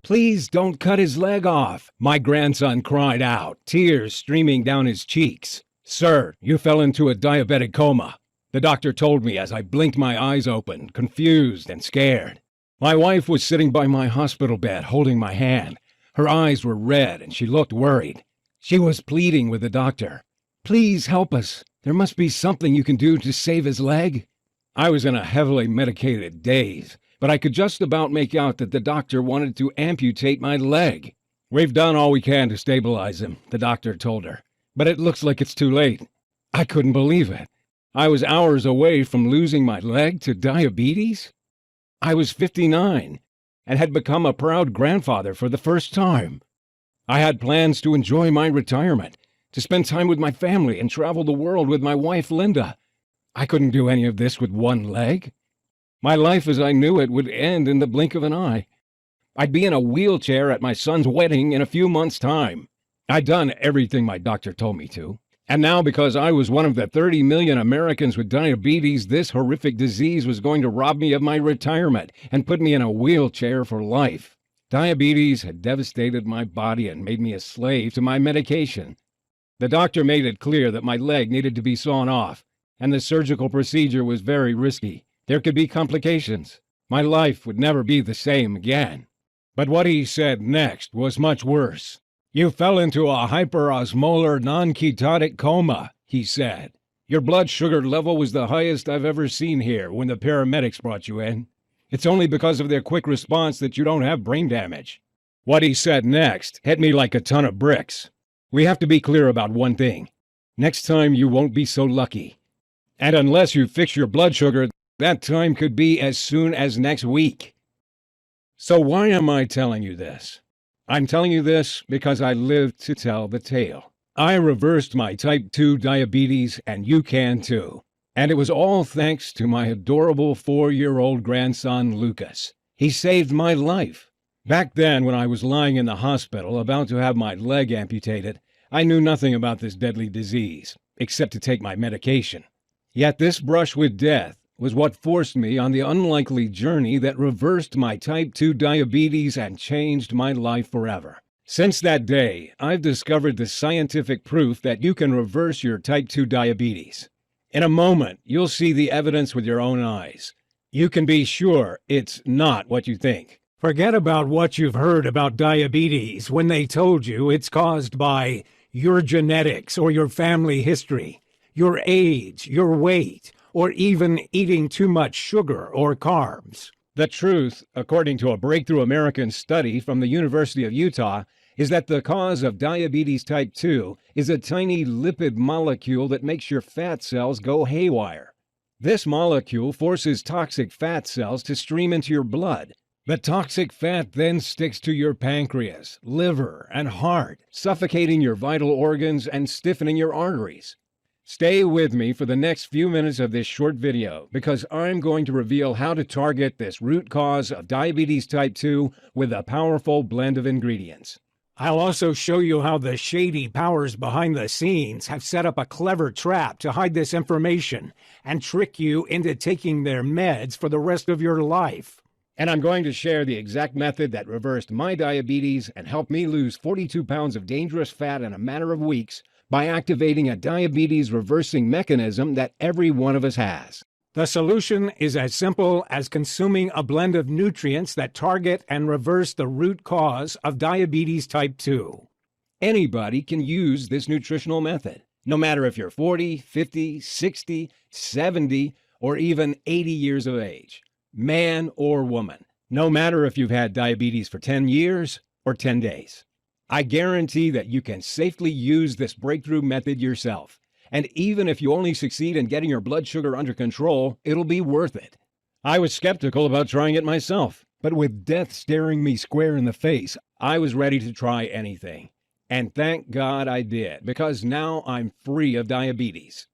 Please don't cut his leg off, my grandson cried out, tears streaming down his cheeks. Sir, you fell into a diabetic coma, the doctor told me as I blinked my eyes open, confused and scared. My wife was sitting by my hospital bed holding my hand. Her eyes were red and she looked worried. She was pleading with the doctor. Please help us. There must be something you can do to save his leg. I was in a heavily medicated daze, but I could just about make out that the doctor wanted to amputate my leg. We've done all we can to stabilize him, the doctor told her, but it looks like it's too late. I couldn't believe it. I was hours away from losing my leg to diabetes. I was 59 and had become a proud grandfather for the first time. I had plans to enjoy my retirement, to spend time with my family and travel the world with my wife, Linda. I couldn't do any of this with one leg. My life as I knew it would end in the blink of an eye. I'd be in a wheelchair at my son's wedding in a few months' time. I'd done everything my doctor told me to. And now, because I was one of the 30 million Americans with diabetes, this horrific disease was going to rob me of my retirement and put me in a wheelchair for life. Diabetes had devastated my body and made me a slave to my medication. The doctor made it clear that my leg needed to be sawn off, and the surgical procedure was very risky. There could be complications. My life would never be the same again. But what he said next was much worse. You fell into a hyperosmolar non-ketotic coma, he said. Your blood sugar level was the highest I've ever seen here when the paramedics brought you in. It's only because of their quick response that you don't have brain damage. What he said next hit me like a ton of bricks. We have to be clear about one thing. Next time you won't be so lucky. And unless you fix your blood sugar, that time could be as soon as next week. So why am I telling you this? I'm telling you this because I lived to tell the tale. I reversed my type 2 diabetes, and you can too. And it was all thanks to my adorable 4-year-old grandson, Lucas. He saved my life. Back then, when I was lying in the hospital about to have my leg amputated, I knew nothing about this deadly disease, except to take my medication. Yet this brush with death was what forced me on the unlikely journey that reversed my type 2 diabetes and changed my life forever. Since that day, I've discovered the scientific proof that you can reverse your type 2 diabetes. In a moment, you'll see the evidence with your own eyes. You can be sure it's not what you think. Forget about what you've heard about diabetes when they told you it's caused by your genetics or your family history, your age, your weight, or even eating too much sugar or carbs. The truth, according to a breakthrough American study from the University of Utah, is that the cause of diabetes type 2 is a tiny lipid molecule that makes your fat cells go haywire. This molecule forces toxic fat cells to stream into your blood. The toxic fat then sticks to your pancreas, liver, and heart, suffocating your vital organs and stiffening your arteries. Stay with me for the next few minutes of this short video because I'm going to reveal how to target this root cause of diabetes type 2 with a powerful blend of ingredients. I'll also show you how the shady powers behind the scenes have set up a clever trap to hide this information and trick you into taking their meds for the rest of your life. And I'm going to share the exact method that reversed my diabetes and helped me lose 42 pounds of dangerous fat in a matter of weeks by activating a diabetes reversing mechanism that every one of us has. The solution is as simple as consuming a blend of nutrients that target and reverse the root cause of diabetes type 2. Anybody can use this nutritional method, no matter if you're 40, 50, 60, 70, or even 80 years of age, man or woman, no matter if you've had diabetes for 10 years or 10 days. I guarantee that you can safely use this breakthrough method yourself. And even if you only succeed in getting your blood sugar under control, it'll be worth it. I was skeptical about trying it myself, but with death staring me square in the face, I was ready to try anything. And thank God I did, because now I'm free of diabetes.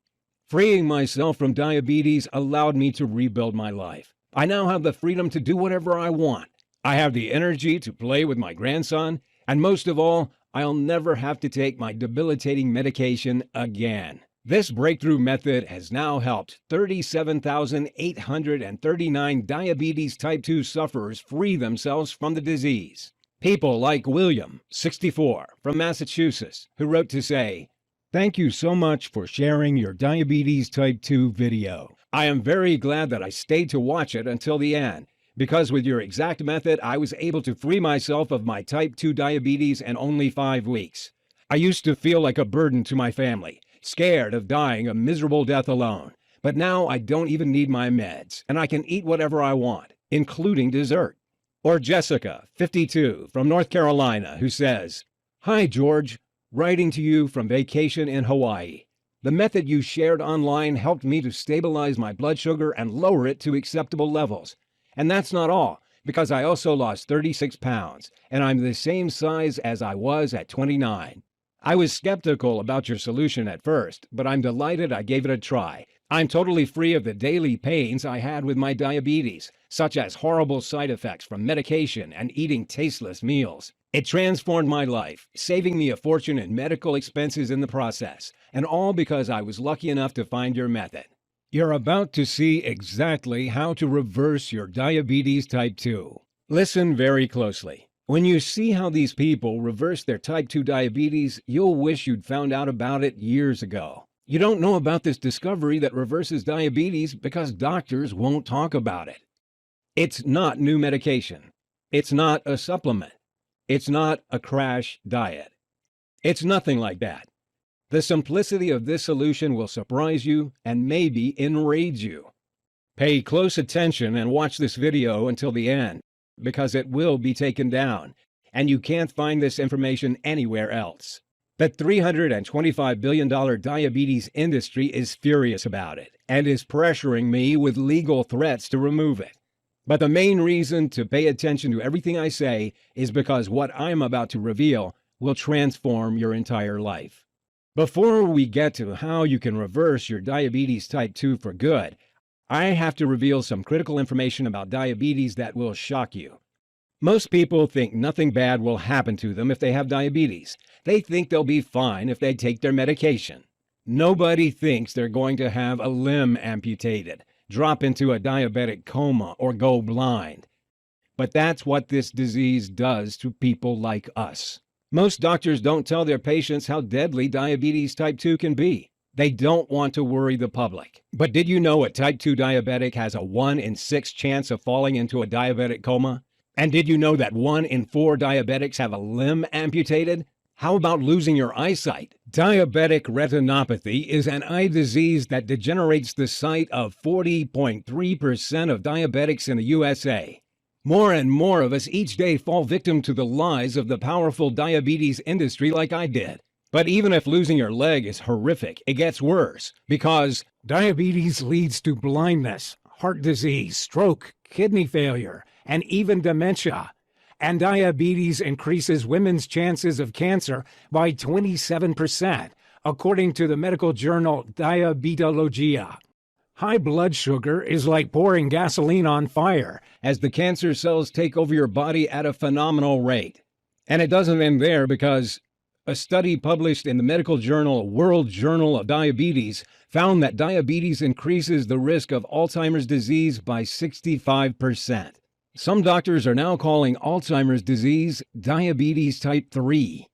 Freeing myself from diabetes allowed me to rebuild my life. I now have the freedom to do whatever I want. I have the energy to play with my grandson. And most of all, I'll never have to take my debilitating medication again. This breakthrough method has now helped 37,839 diabetes type 2 sufferers free themselves from the disease. People like William, 64, from Massachusetts, who wrote to say, "Thank you so much for sharing your diabetes type 2 video. I am very glad that I stayed to watch it until the end, because with your exact method, I was able to free myself of my type 2 diabetes in only 5 weeks. I used to feel like a burden to my family, scared of dying a miserable death alone. But now I don't even need my meds, and I can eat whatever I want, including dessert." Or Jessica, 52, from North Carolina, who says, "Hi, George. Writing to you from vacation in Hawaii. The method you shared online helped me to stabilize my blood sugar and lower it to acceptable levels. And that's not all, because I also lost 36 pounds, and I'm the same size as I was at 29. I was skeptical about your solution at first, but I'm delighted I gave it a try. I'm totally free of the daily pains I had with my diabetes, such as horrible side effects from medication and eating tasteless meals. It transformed my life, saving me a fortune in medical expenses in the process, and all because I was lucky enough to find your method." You're about to see exactly how to reverse your diabetes type 2. Listen very closely. When you see how these people reverse their type 2 diabetes, you'll wish you'd found out about it years ago. You don't know about this discovery that reverses diabetes because doctors won't talk about it. It's not new medication. It's not a supplement. It's not a crash diet. It's nothing like that. The simplicity of this solution will surprise you and maybe enrage you. Pay close attention and watch this video until the end, because it will be taken down, and you can't find this information anywhere else. The $325 billion diabetes industry is furious about it and is pressuring me with legal threats to remove it. But the main reason to pay attention to everything I say is because what I'm about to reveal will transform your entire life. Before we get to how you can reverse your diabetes type 2 for good, I have to reveal some critical information about diabetes that will shock you. Most people think nothing bad will happen to them if they have diabetes. They think they'll be fine if they take their medication. Nobody thinks they're going to have a limb amputated, drop into a diabetic coma, or go blind. But that's what this disease does to people like us. Most doctors don't tell their patients how deadly diabetes type 2 can be. They don't want to worry the public. But did you know a type 2 diabetic has a 1 in 6 chance of falling into a diabetic coma? And did you know that 1 in 4 diabetics have a limb amputated? How about losing your eyesight? Diabetic retinopathy is an eye disease that degenerates the sight of 40.3% of diabetics in the USA. More and more of us each day fall victim to the lies of the powerful diabetes industry like I did. But even if losing your leg is horrific, it gets worse, because diabetes leads to blindness, heart disease, stroke, kidney failure, and even dementia. And diabetes increases women's chances of cancer by 27%, according to the medical journal Diabetologia. High blood sugar is like pouring gasoline on fire, as the cancer cells take over your body at a phenomenal rate. And it doesn't end there, because a study published in the medical journal World Journal of Diabetes found that diabetes increases the risk of Alzheimer's disease by 65%. Some doctors are now calling Alzheimer's disease diabetes type 3.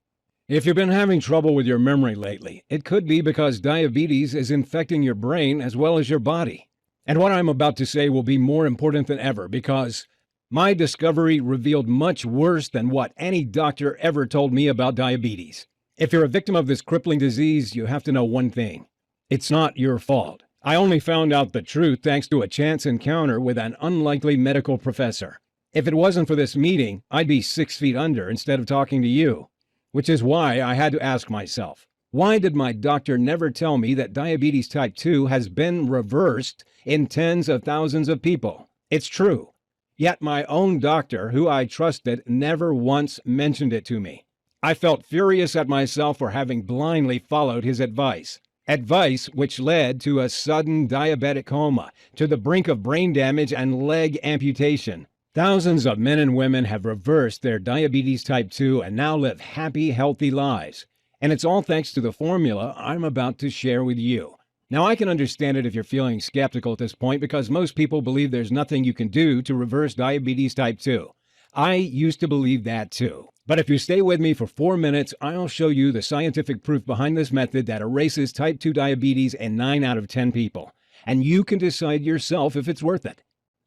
If you've been having trouble with your memory lately, it could be because diabetes is infecting your brain as well as your body. And what I'm about to say will be more important than ever, because my discovery revealed much worse than what any doctor ever told me about diabetes. If you're a victim of this crippling disease, you have to know one thing. It's not your fault. I only found out the truth thanks to a chance encounter with an unlikely medical professor. If it wasn't for this meeting, I'd be 6 feet under instead of talking to you. Which is why I had to ask myself, why did my doctor never tell me that diabetes type 2 has been reversed in tens of thousands of people? It's true. Yet my own doctor, who I trusted, never once mentioned it to me. I felt furious at myself for having blindly followed his advice. Advice which led to a sudden diabetic coma, to the brink of brain damage and leg amputation. Thousands of men and women have reversed their diabetes type 2 and now live happy, healthy lives. And it's all thanks to the formula I'm about to share with you. Now, I can understand it if you're feeling skeptical at this point, because most people believe there's nothing you can do to reverse diabetes type 2. I used to believe that too. But if you stay with me for 4 minutes, I'll show you the scientific proof behind this method that erases type 2 diabetes in 9 out of 10 people. And you can decide yourself if it's worth it.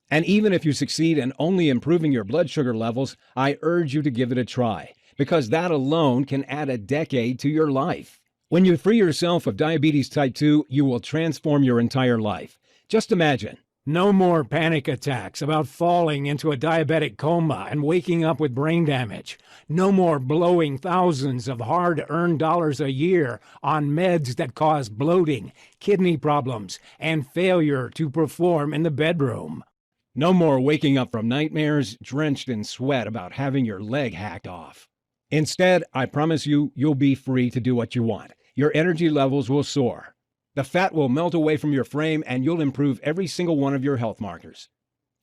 And even if you succeed in only improving your blood sugar levels, I urge you to give it a try, because that alone can add a decade to your life. When you free yourself of diabetes type 2, you will transform your entire life. Just imagine. No more panic attacks about falling into a diabetic coma and waking up with brain damage. No more blowing thousands of hard-earned dollars a year on meds that cause bloating, kidney problems, and failure to perform in the bedroom. No more waking up from nightmares drenched in sweat about having your leg hacked off. Instead, I promise you, you'll be free to do what you want. Your energy levels will soar. The fat will melt away from your frame, and you'll improve every single one of your health markers.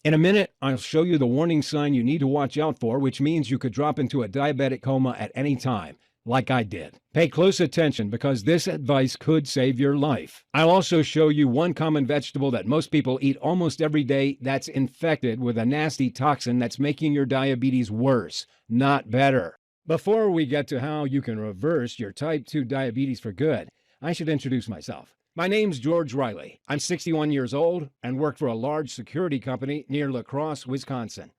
In a minute, I'll show you the warning sign you need to watch out for, which means you could drop into a diabetic coma at any time, like I did. Pay close attention, because this advice could save your life. I'll also show you one common vegetable that most people eat almost every day that's infected with a nasty toxin that's making your diabetes worse, not better. Before we get to how you can reverse your type 2 diabetes for good, I should introduce myself. My name's George Riley. I'm 61 years old and work for a large security company near La Crosse, Wisconsin.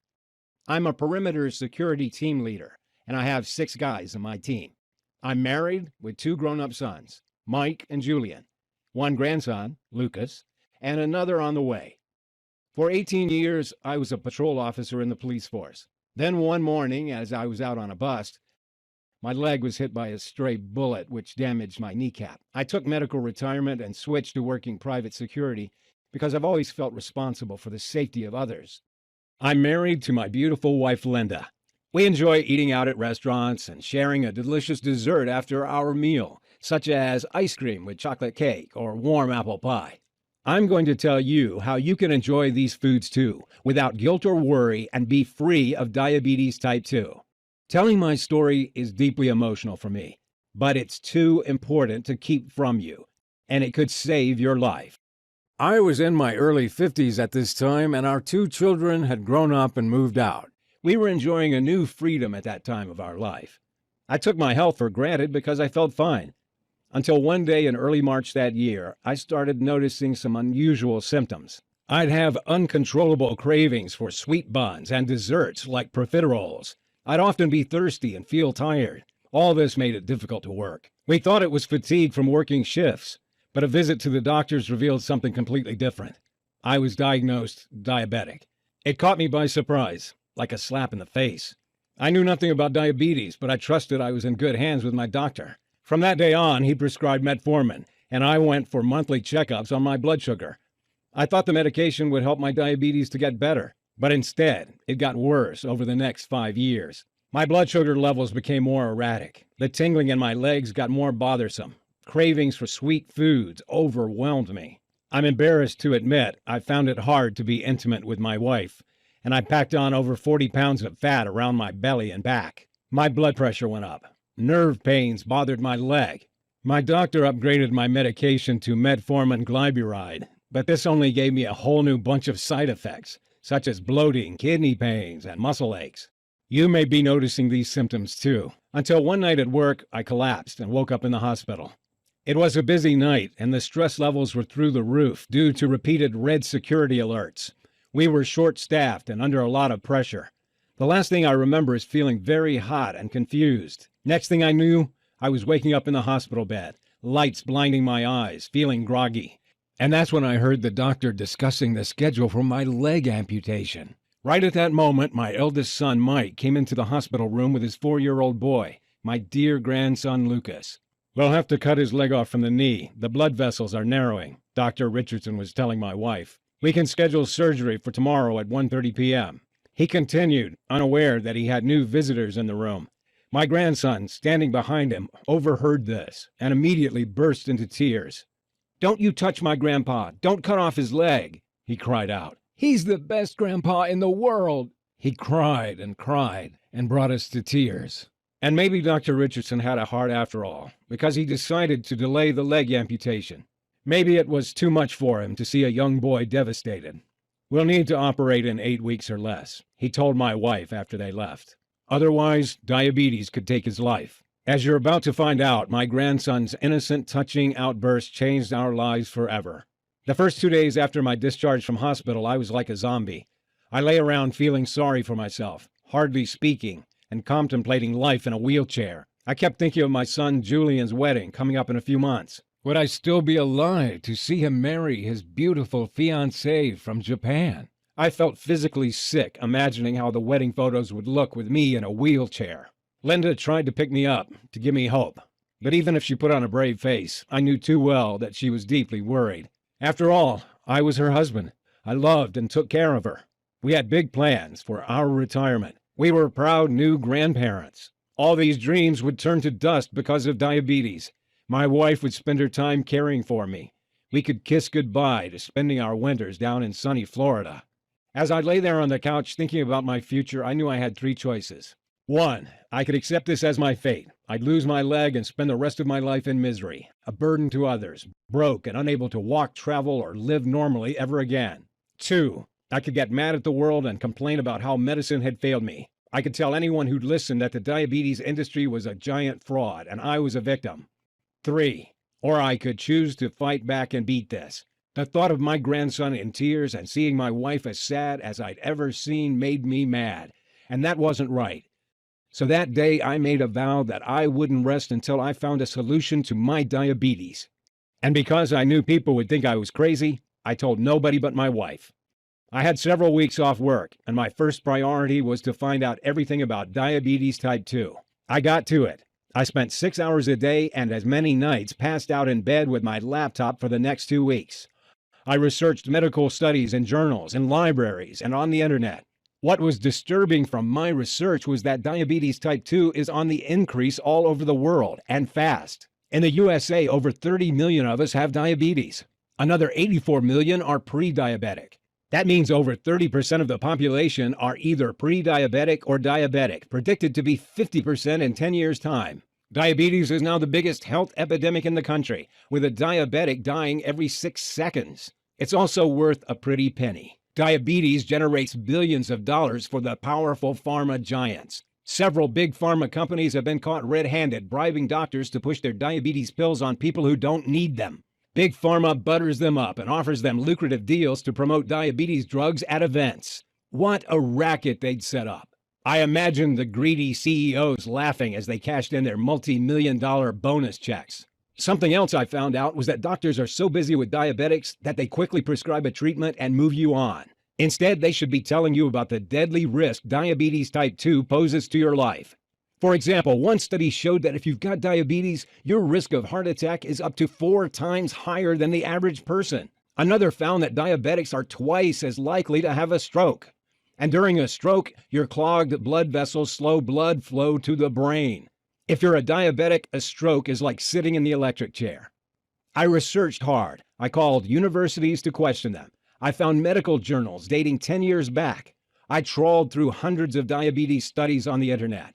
I'm a perimeter security team leader, and I have 6 guys on my team. I'm married with 2 grown-up sons, Mike and Julian, 1 grandson, Lucas, and another on the way. For 18 years, I was a patrol officer in the police force. Then one morning, as I was out on a bust, my leg was hit by a stray bullet, which damaged my kneecap. I took medical retirement and switched to working private security because I've always felt responsible for the safety of others. I'm married to my beautiful wife, Linda. We enjoy eating out at restaurants and sharing a delicious dessert after our meal, such as ice cream with chocolate cake or warm apple pie. I'm going to tell you how you can enjoy these foods too, without guilt or worry, and be free of diabetes type 2. Telling my story is deeply emotional for me, but it's too important to keep from you, and it could save your life. I was in my early 50s at this time, and our 2 children had grown up and moved out. We were enjoying a new freedom at that time of our life. I took my health for granted because I felt fine. Until one day in early March that year, I started noticing some unusual symptoms. I'd have uncontrollable cravings for sweet buns and desserts like profiteroles. I'd often be thirsty and feel tired. All this made it difficult to work. We thought it was fatigue from working shifts, but a visit to the doctors revealed something completely different. I was diagnosed diabetic. It caught me by surprise, like a slap in the face. I knew nothing about diabetes, but I trusted I was in good hands with my doctor. From that day on, he prescribed metformin, and I went for monthly checkups on my blood sugar. I thought the medication would help my diabetes to get better. But instead, it got worse over the next 5 years. My blood sugar levels became more erratic. The tingling in my legs got more bothersome. Cravings for sweet foods overwhelmed me. I'm embarrassed to admit I found it hard to be intimate with my wife, and I packed on over 40 pounds of fat around my belly and back. My blood pressure went up. Nerve pains bothered my leg. My doctor upgraded my medication to metformin glyburide, but this only gave me a whole new bunch of side effects, such as bloating, kidney pains, and muscle aches. You may be noticing these symptoms too. Until one night at work, I collapsed and woke up in the hospital. It was a busy night, and the stress levels were through the roof due to repeated red security alerts. We were short-staffed and under a lot of pressure. The last thing I remember is feeling very hot and confused. Next thing I knew, I was waking up in the hospital bed, lights blinding my eyes, feeling groggy. And that's when I heard the doctor discussing the schedule for my leg amputation. Right at that moment, my eldest son, Mike, came into the hospital room with his 4-year-old boy, my dear grandson, Lucas. We'll have to cut his leg off from the knee. The blood vessels are narrowing, Dr. Richardson was telling my wife. We can schedule surgery for tomorrow at 1:30 p.m. He continued, unaware that he had new visitors in the room. My grandson, standing behind him, overheard this and immediately burst into tears. "Don't you touch my grandpa. Don't cut off his leg," he cried out. "He's the best grandpa in the world." He cried and brought us to tears. And maybe Dr. Richardson had a heart after all, because he decided to delay the leg amputation. Maybe it was too much for him to see a young boy devastated. We'll need to operate in 8 weeks or less, he told my wife after they left. Otherwise, diabetes could take his life. As you're about to find out, my grandson's innocent, touching outburst changed our lives forever. The first 2 days after my discharge from hospital, I was like a zombie. I lay around feeling sorry for myself, hardly speaking, and contemplating life in a wheelchair. I kept thinking of my son Julian's wedding coming up in a few months. Would I still be alive to see him marry his beautiful fiancée from Japan? I felt physically sick imagining how the wedding photos would look with me in a wheelchair. Linda tried to pick me up, to give me hope. But even if she put on a brave face, I knew too well that she was deeply worried. After all, I was her husband. I loved and took care of her. We had big plans for our retirement. We were proud new grandparents. All these dreams would turn to dust because of diabetes. My wife would spend her time caring for me. We could kiss goodbye to spending our winters down in sunny Florida. As I lay there on the couch thinking about my future, I knew I had 3 choices. 1, I could accept this as my fate. I'd lose my leg and spend the rest of my life in misery, a burden to others, broke and unable to walk, travel, or live normally ever again. 2, I could get mad at the world and complain about how medicine had failed me. I could tell anyone who'd listen that the diabetes industry was a giant fraud and I was a victim. 3, or I could choose to fight back and beat this. The thought of my grandson in tears and seeing my wife as sad as I'd ever seen made me mad, and that wasn't right. So that day I made a vow that I wouldn't rest until I found a solution to my diabetes. And because I knew people would think I was crazy, I told nobody but my wife. I had several weeks off work, and my first priority was to find out everything about diabetes type 2. I got to it. I spent 6 hours a day and as many nights passed out in bed with my laptop for the next 2 weeks. I researched medical studies in journals, in libraries, and on the internet. What was disturbing from my research was that diabetes type 2 is on the increase all over the world, and fast. In the USA, over 30 million of us have diabetes. Another 84 million are pre-diabetic. That means over 30% of the population are either pre-diabetic or diabetic, predicted to be 50% in 10 years' time. Diabetes is now the biggest health epidemic in the country, with a diabetic dying every 6 seconds. It's also worth a pretty penny. Diabetes generates billions of dollars for the powerful pharma giants. Several big pharma companies have been caught red-handed bribing doctors to push their diabetes pills on people who don't need them. Big Pharma butters them up and offers them lucrative deals to promote diabetes drugs at events. What a racket they'd set up. I imagine the greedy CEOs laughing as they cashed in their multi-million-dollar bonus checks. Something else I found out was that doctors are so busy with diabetics that they quickly prescribe a treatment and move you on. Instead, they should be telling you about the deadly risk diabetes type 2 poses to your life. For example, one study showed that if you've got diabetes, your risk of heart attack is up to 4 times higher than the average person. Another found that diabetics are twice as likely to have a stroke. And during a stroke, your clogged blood vessels slow blood flow to the brain. If you're a diabetic, a stroke is like sitting in the electric chair. I researched hard. I called universities to question them. I found medical journals dating 10 years back. I trawled through hundreds of diabetes studies on the internet.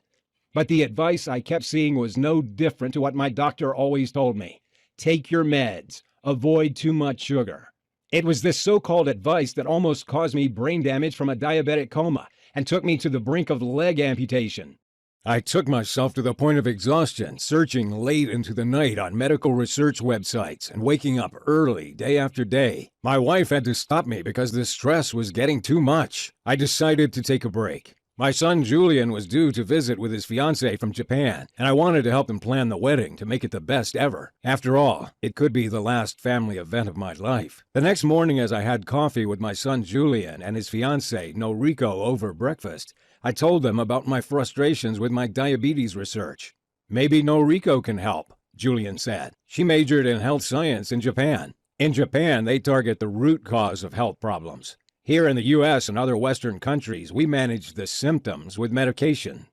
But the advice I kept seeing was no different to what my doctor always told me. Take your meds. Avoid too much sugar. It was this so-called advice that almost caused me brain damage from a diabetic coma and took me to the brink of leg amputation. I took myself to the point of exhaustion, searching late into the night on medical research websites and waking up early, day after day. My wife had to stop me because the stress was getting too much. I decided to take a break. My son Julian was due to visit with his fiancée from Japan, and I wanted to help him plan the wedding to make it the best ever. After all, it could be the last family event of my life. The next morning, as I had coffee with my son Julian and his fiancée Noriko over breakfast, I told them about my frustrations with my diabetes research. Maybe Noriko can help, Julian said. She majored in health science in Japan. In Japan, they target the root cause of health problems. Here in the U.S. and other Western countries, we manage the symptoms with medication.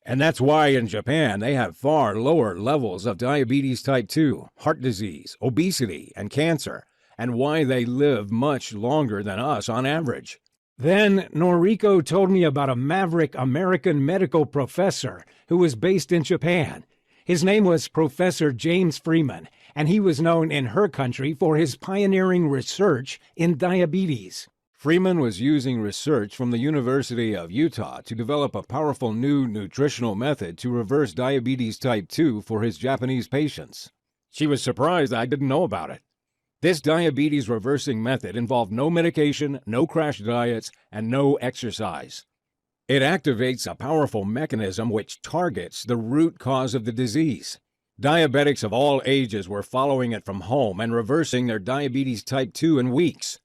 And that's why in Japan they have far lower levels of diabetes type 2, heart disease, obesity, and cancer, and why they live much longer than us on average. Then Noriko told me about a maverick American medical professor who was based in Japan. His name was Professor James Freeman, and he was known in her country for his pioneering research in diabetes. Freeman was using research from the University of Utah to develop a powerful new nutritional method to reverse diabetes type 2 for his Japanese patients. She was surprised I didn't know about it. This diabetes reversing method involved no medication, no crash diets, and no exercise. It activates a powerful mechanism which targets the root cause of the disease. Diabetics of all ages were following it from home and reversing their diabetes type 2 in weeks.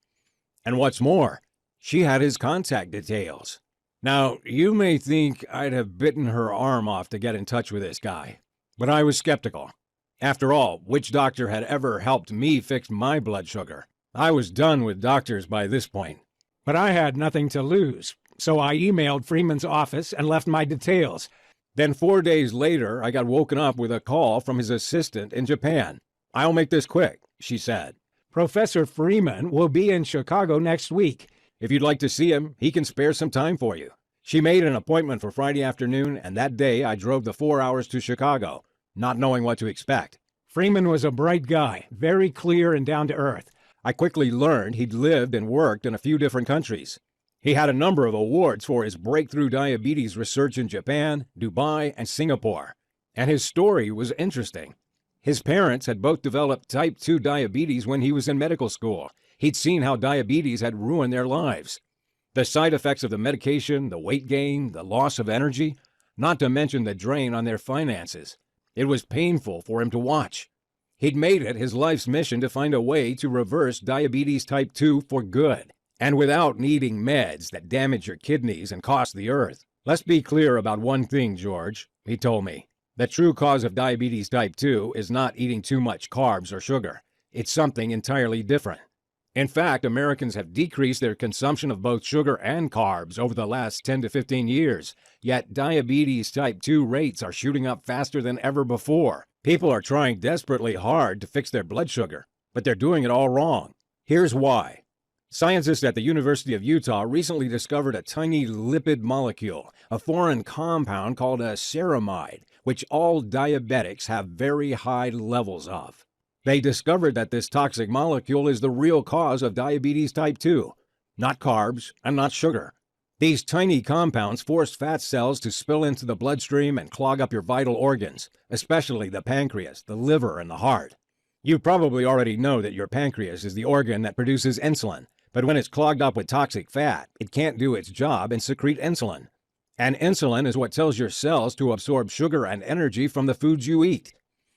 And what's more, she had his contact details. Now, you may think I'd have bitten her arm off to get in touch with this guy, but I was skeptical. After all, which doctor had ever helped me fix my blood sugar? I was done with doctors by this point. But I had nothing to lose, so I emailed Freeman's office and left my details. Then 4 days later, I got woken up with a call from his assistant in Japan. "I'll make this quick," she said. "Professor Freeman will be in Chicago next week. If you'd like to see him, he can spare some time for you." She made an appointment for Friday afternoon, and that day I drove the 4 hours to Chicago, not knowing what to expect. Freeman was a bright guy, very clear and down to earth. I quickly learned he'd lived and worked in a few different countries. He had a number of awards for his breakthrough diabetes research in Japan, Dubai, and Singapore. And his story was interesting. His parents had both developed type 2 diabetes when he was in medical school. He'd seen how diabetes had ruined their lives. The side effects of the medication, the weight gain, the loss of energy, not to mention the drain on their finances. It was painful for him to watch. He'd made it his life's mission to find a way to reverse diabetes type 2 for good, and without needing meds that damage your kidneys and cost the earth. "Let's be clear about one thing, George," he told me. "The true cause of diabetes type 2 is not eating too much carbs or sugar. It's something entirely different. In fact, Americans have decreased their consumption of both sugar and carbs over the last 10 to 15 years, yet diabetes type 2 rates are shooting up faster than ever before. People are trying desperately hard to fix their blood sugar, but they're doing it all wrong. Here's why. Scientists at the University of Utah recently discovered a tiny lipid molecule, a foreign compound called a ceramide, which all diabetics have very high levels of. They discovered that this toxic molecule is the real cause of diabetes type 2, not carbs and not sugar. These tiny compounds force fat cells to spill into the bloodstream and clog up your vital organs, especially the pancreas, the liver, and the heart. You probably already know that your pancreas is the organ that produces insulin, but when it's clogged up with toxic fat, it can't do its job and secrete insulin. And insulin is what tells your cells to absorb sugar and energy from the foods you eat.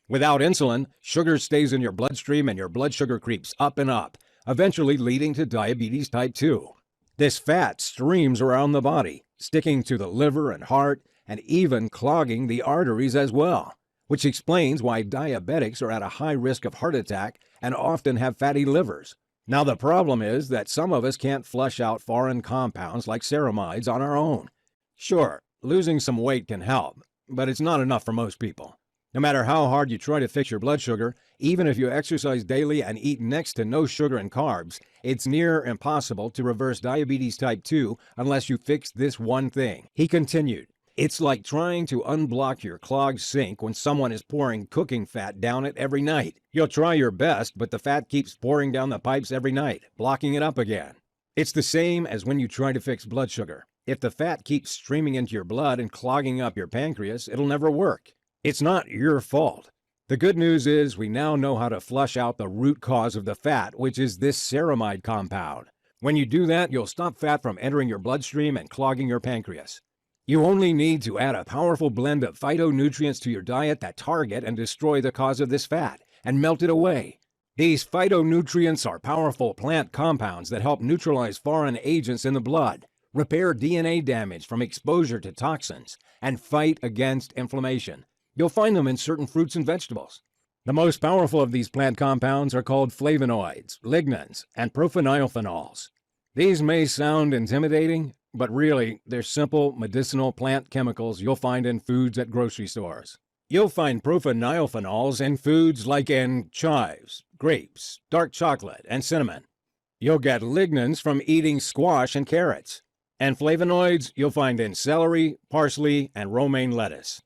Without insulin, sugar stays in your bloodstream and your blood sugar creeps up and up, eventually leading to diabetes type 2. This fat streams around the body, sticking to the liver and heart, and even clogging the arteries as well, which explains why diabetics are at a high risk of heart attack and often have fatty livers. Now, the problem is that some of us can't flush out foreign compounds like ceramides on our own. Sure, losing some weight can help, but it's not enough for most people. No matter how hard you try to fix your blood sugar, even if you exercise daily and eat next to no sugar and carbs, it's near impossible to reverse diabetes type 2 unless you fix this one thing. He continued, "It's like trying to unblock your clogged sink when someone is pouring cooking fat down it every night. You'll try your best, but the fat keeps pouring down the pipes every night, blocking it up again. It's the same as when you try to fix blood sugar. If the fat keeps streaming into your blood and clogging up your pancreas, it'll never work. It's not your fault. The good news is we now know how to flush out the root cause of the fat, which is this ceramide compound. When you do that, you'll stop fat from entering your bloodstream and clogging your pancreas. You only need to add a powerful blend of phytonutrients to your diet that target and destroy the cause of this fat and melt it away. These phytonutrients are powerful plant compounds that help neutralize foreign agents in the blood, repair DNA damage from exposure to toxins, and fight against inflammation. You'll find them in certain fruits and vegetables. The most powerful of these plant compounds are called flavonoids, lignans, and profenylphenols. These may sound intimidating, but really, they're simple medicinal plant chemicals you'll find in foods at grocery stores. You'll find profenylphenols in foods like in chives, grapes, dark chocolate, and cinnamon. You'll get lignans from eating squash and carrots. And flavonoids you'll find in celery, parsley, and romaine lettuce.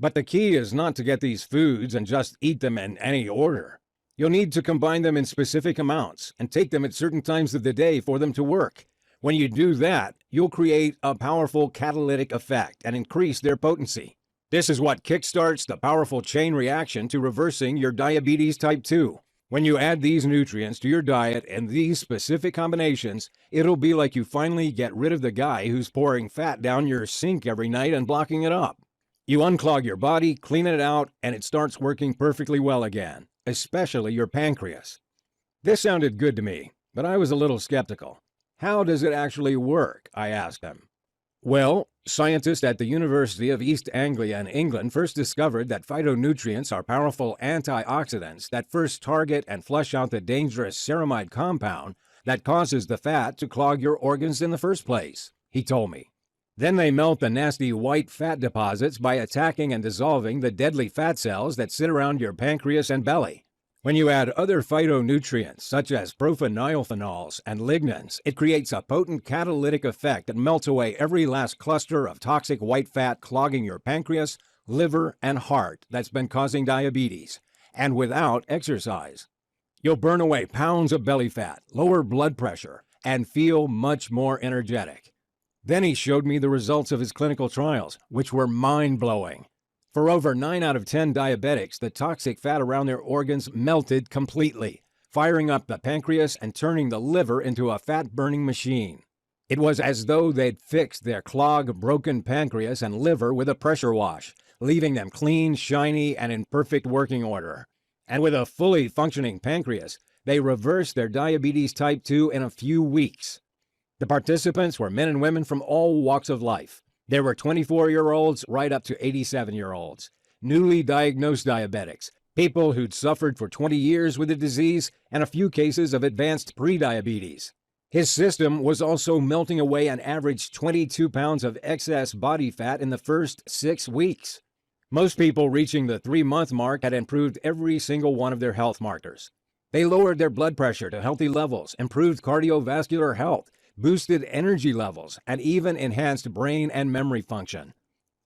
But the key is not to get these foods and just eat them in any order. You'll need to combine them in specific amounts and take them at certain times of the day for them to work. When you do that, you'll create a powerful catalytic effect and increase their potency. This is what kickstarts the powerful chain reaction to reversing your diabetes type 2. When you add these nutrients to your diet in these specific combinations, it'll be like you finally get rid of the guy who's pouring fat down your sink every night and blocking it up. You unclog your body, clean it out, and it starts working perfectly well again, especially your pancreas. This sounded good to me, but I was a little skeptical. How does it actually work? I asked him. Well, scientists at the University of East Anglia in England first discovered that phytonutrients are powerful antioxidants that first target and flush out the dangerous ceramide compound that causes the fat to clog your organs in the first place, he told me. Then they melt the nasty white fat deposits by attacking and dissolving the deadly fat cells that sit around your pancreas and belly. When you add other phytonutrients, such as profenylphenols and lignans, it creates a potent catalytic effect that melts away every last cluster of toxic white fat clogging your pancreas, liver, and heart that's been causing diabetes, and without exercise. You'll burn away pounds of belly fat, lower blood pressure, and feel much more energetic. Then he showed me the results of his clinical trials, which were mind-blowing. For over 9 out of 10 diabetics, the toxic fat around their organs melted completely, firing up the pancreas and turning the liver into a fat-burning machine. It was as though they'd fixed their clogged, broken pancreas and liver with a pressure wash, leaving them clean, shiny, and in perfect working order. And with a fully functioning pancreas, they reversed their diabetes type 2 in a few weeks. The participants were men and women from all walks of life. There were 24-year-olds right up to 87-year-olds, newly diagnosed diabetics, people who'd suffered for 20 years with the disease, and a few cases of advanced prediabetes. His system was also melting away an average 22 pounds of excess body fat in the first 6 weeks. Most people reaching the 3-month mark had improved every single one of their health markers. They lowered their blood pressure to healthy levels, improved cardiovascular health, boosted energy levels, and even enhanced brain and memory function.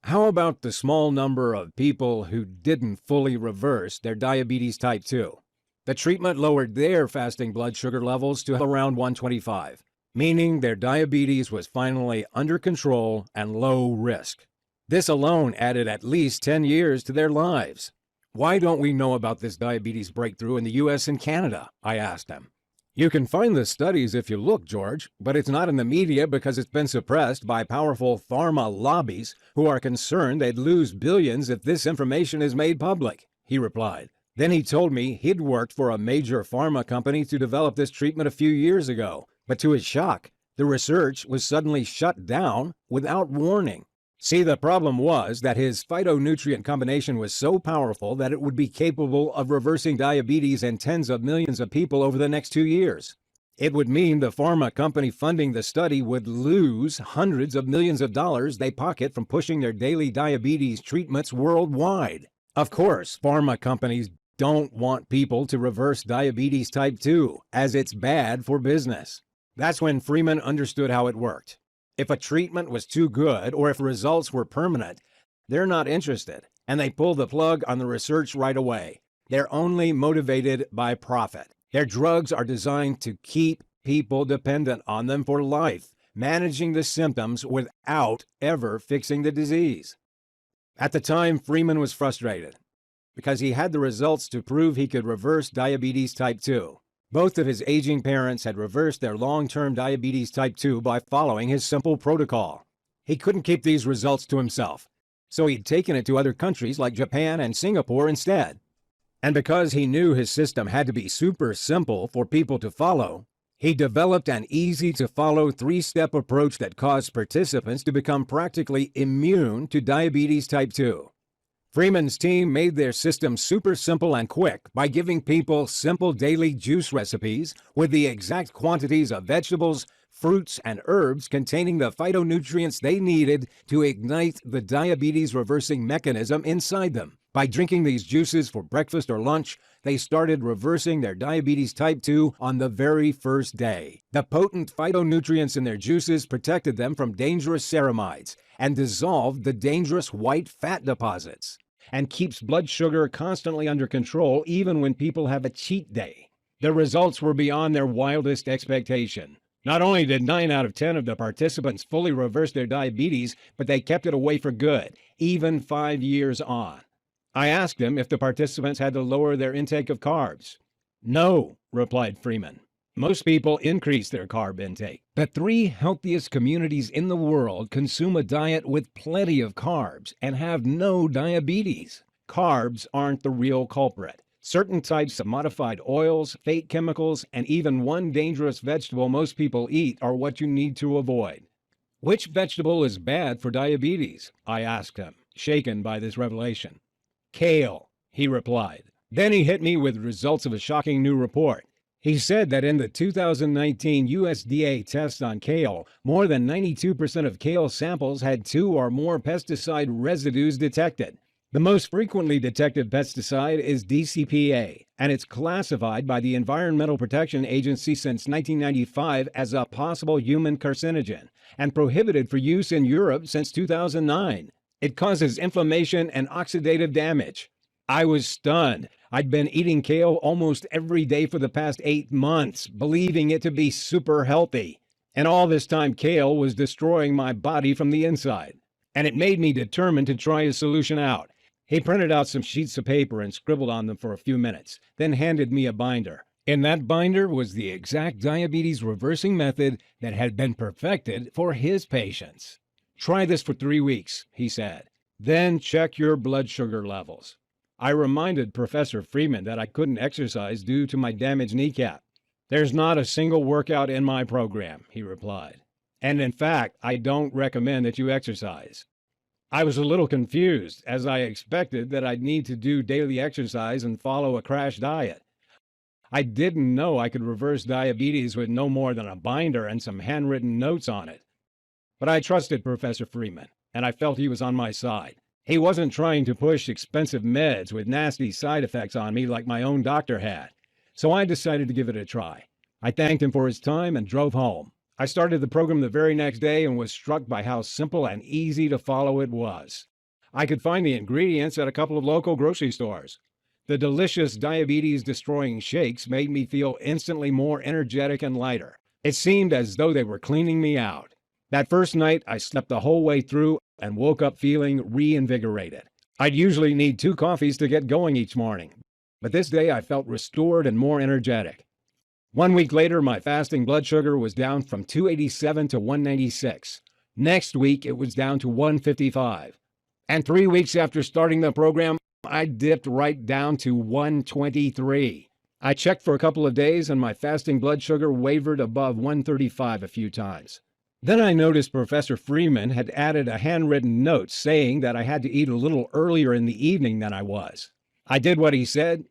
How about the small number of people who didn't fully reverse their diabetes type 2? The treatment lowered their fasting blood sugar levels to around 125, meaning their diabetes was finally under control and low risk. This alone added at least 10 years to their lives. Why don't we know about this diabetes breakthrough in the US and Canada? I asked him. You can find the studies if you look, George, but it's not in the media because it's been suppressed by powerful pharma lobbies who are concerned they'd lose billions if this information is made public, he replied. Then he told me he'd worked for a major pharma company to develop this treatment a few years ago, but to his shock, the research was suddenly shut down without warning. See, the problem was that his phytonutrient combination was so powerful that it would be capable of reversing diabetes in tens of millions of people over the next 2 years. It would mean the pharma company funding the study would lose hundreds of millions of dollars they pocket from pushing their daily diabetes treatments worldwide. Of course, pharma companies don't want people to reverse diabetes type 2, as it's bad for business. That's when Freeman understood how it worked. If a treatment was too good or if results were permanent, they're not interested, and they pull the plug on the research right away. They're only motivated by profit. Their drugs are designed to keep people dependent on them for life, managing the symptoms without ever fixing the disease. At the time, Freeman was frustrated because he had the results to prove he could reverse diabetes type 2. Both of his aging parents had reversed their long-term diabetes type 2 by following his simple protocol. He couldn't keep these results to himself, so he'd taken it to other countries like Japan and Singapore instead. And because he knew his system had to be super simple for people to follow, he developed an easy-to-follow 3-step approach that caused participants to become practically immune to diabetes type 2. Freeman's team made their system super simple and quick by giving people simple daily juice recipes with the exact quantities of vegetables, fruits, and herbs containing the phytonutrients they needed to ignite the diabetes-reversing mechanism inside them. By drinking these juices for breakfast or lunch, they started reversing their diabetes type 2 on the very first day. The potent phytonutrients in their juices protected them from dangerous ceramides and dissolved the dangerous white fat deposits, and keeps blood sugar constantly under control even when people have a cheat day. The results were beyond their wildest expectation. Not only did 9 out of 10 of the participants fully reverse their diabetes, but they kept it away for good, even 5 years on. I asked them if the participants had to lower their intake of carbs. No, replied Freeman. Most people increase their carb intake. The 3 healthiest communities in the world consume a diet with plenty of carbs and have no diabetes. Carbs aren't the real culprit. Certain types of modified oils, fake chemicals, and even one dangerous vegetable most people eat are what you need to avoid. Which vegetable is bad for diabetes? I asked him, shaken by this revelation. Kale, he replied. Then he hit me with results of a shocking new report. He said that in the 2019 USDA test on kale, more than 92% of kale samples had 2 or more pesticide residues detected. The most frequently detected pesticide is DCPA, and it's classified by the Environmental Protection Agency since 1995 as a possible human carcinogen, and prohibited for use in Europe since 2009. It causes inflammation and oxidative damage. I was stunned. I'd been eating kale almost every day for the past 8 months, believing it to be super healthy. And all this time, kale was destroying my body from the inside. And it made me determined to try a solution out. He printed out some sheets of paper and scribbled on them for a few minutes, then handed me a binder. In that binder was the exact diabetes reversing method that had been perfected for his patients. Try this for 3 weeks, he said. Then check your blood sugar levels. I reminded Professor Freeman that I couldn't exercise due to my damaged kneecap. There's not a single workout in my program, he replied. And in fact, I don't recommend that you exercise. I was a little confused, as I expected that I'd need to do daily exercise and follow a crash diet. I didn't know I could reverse diabetes with no more than a binder and some handwritten notes on it. But I trusted Professor Freeman, and I felt he was on my side. He wasn't trying to push expensive meds with nasty side effects on me like my own doctor had. So I decided to give it a try. I thanked him for his time and drove home. I started the program the very next day and was struck by how simple and easy to follow it was. I could find the ingredients at a couple of local grocery stores. The delicious diabetes-destroying shakes made me feel instantly more energetic and lighter. It seemed as though they were cleaning me out. That first night, I slept the whole way through and woke up feeling reinvigorated. I'd usually need 2 coffees to get going each morning, but this day I felt restored and more energetic. 1 week later, my fasting blood sugar was down from 287 to 196. Next week, it was down to 155. And 3 weeks after starting the program, I dipped right down to 123. I checked for a couple of days and my fasting blood sugar wavered above 135 a few times. Then I noticed Professor Freeman had added a handwritten note saying that I had to eat a little earlier in the evening than I was. I did what he said,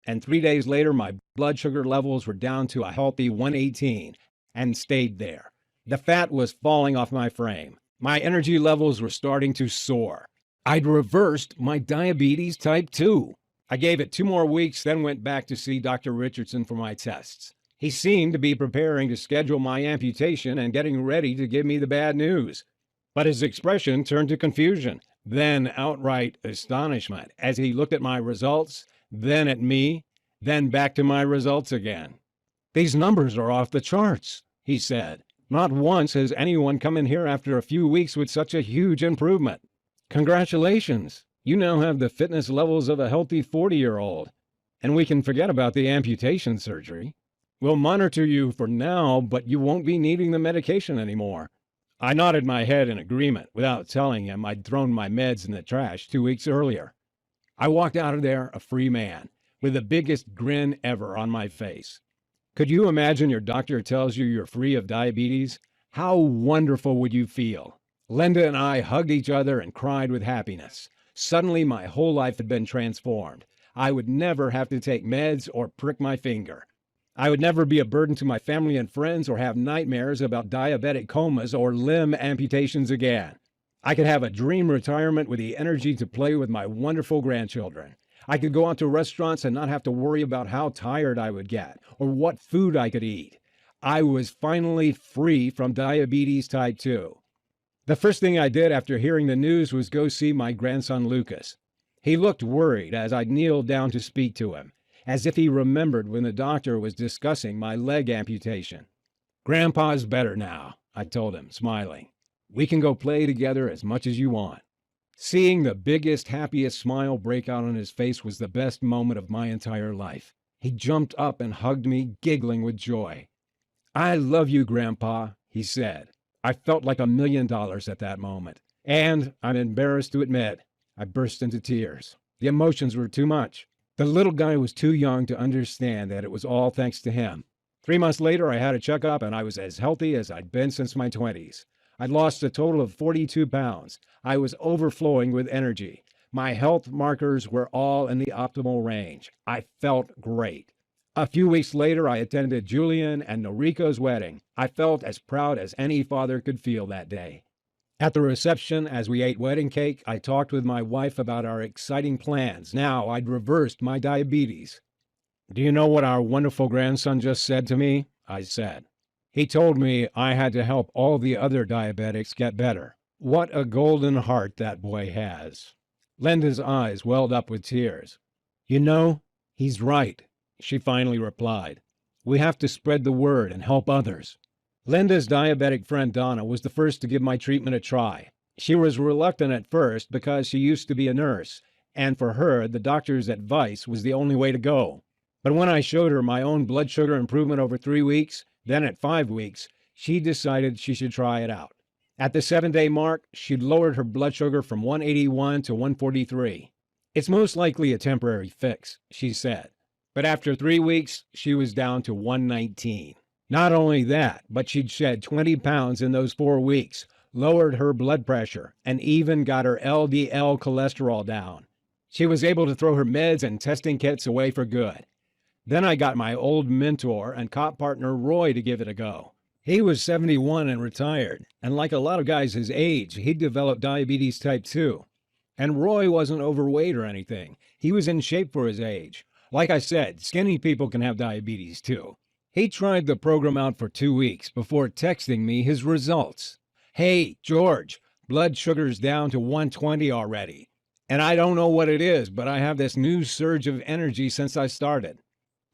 and 3 days later my blood sugar levels were down to a healthy 118 and stayed there. The fat was falling off my frame. My energy levels were starting to soar. I'd reversed my diabetes type 2. I gave it 2 more weeks, then went back to see Dr. Richardson for my tests. He seemed to be preparing to schedule my amputation and getting ready to give me the bad news. But his expression turned to confusion, then outright astonishment as he looked at my results, then at me, then back to my results again. "These numbers are off the charts," he said. "Not once has anyone come in here after a few weeks with such a huge improvement. Congratulations! You now have the fitness levels of a healthy 40-year-old, and we can forget about the amputation surgery. We'll monitor you for now, but you won't be needing the medication anymore." I nodded my head in agreement without telling him I'd thrown my meds in the trash 2 weeks earlier. I walked out of there a free man, with the biggest grin ever on my face. Could you imagine your doctor tells you you're free of diabetes? How wonderful would you feel? Linda and I hugged each other and cried with happiness. Suddenly, my whole life had been transformed. I would never have to take meds or prick my finger. I would never be a burden to my family and friends or have nightmares about diabetic comas or limb amputations again. I could have a dream retirement with the energy to play with my wonderful grandchildren. I could go out to restaurants and not have to worry about how tired I would get or what food I could eat. I was finally free from diabetes type 2. The first thing I did after hearing the news was go see my grandson Lucas. He looked worried as I kneeled down to speak to him, as if he remembered when the doctor was discussing my leg amputation. Grandpa's better now, I told him, smiling. We can go play together as much as you want. Seeing the biggest, happiest smile break out on his face was the best moment of my entire life. He jumped up and hugged me, giggling with joy. I love you, Grandpa, he said. I felt like $1 million at that moment. And, I'm embarrassed to admit, I burst into tears. The emotions were too much. The little guy was too young to understand that it was all thanks to him. 3 months later, I had a checkup and I was as healthy as I'd been since my 20s. I'd lost a total of 42 pounds. I was overflowing with energy. My health markers were all in the optimal range. I felt great. A few weeks later, I attended Julian and Noriko's wedding. I felt as proud as any father could feel that day. At the reception, as we ate wedding cake, I talked with my wife about our exciting plans. Now I'd reversed my diabetes. Do you know what our wonderful grandson just said to me? I said. He told me I had to help all the other diabetics get better. What a golden heart that boy has. Linda's eyes welled up with tears. You know, he's right, she finally replied. We have to spread the word and help others. Linda's diabetic friend Donna was the first to give my treatment a try. She was reluctant at first because she used to be a nurse, and for her, the doctor's advice was the only way to go. But when I showed her my own blood sugar improvement over 3 weeks, then at 5 weeks, she decided she should try it out. At the 7-day mark, she'd lowered her blood sugar from 181 to 143. It's most likely a temporary fix, she said. But after 3 weeks, she was down to 119. Not only that, but she'd shed 20 pounds in those 4 weeks, lowered her blood pressure, and even got her LDL cholesterol down. She was able to throw her meds and testing kits away for good. Then I got my old mentor and cop partner Roy to give it a go. He was 71 and retired, and like a lot of guys his age, he'd developed diabetes type 2. And Roy wasn't overweight or anything. He was in shape for his age. Like I said, skinny people can have diabetes too. He tried the program out for 2 weeks before texting me his results. Hey, George, blood sugar's down to 120 already. And I don't know what it is, but I have this new surge of energy since I started.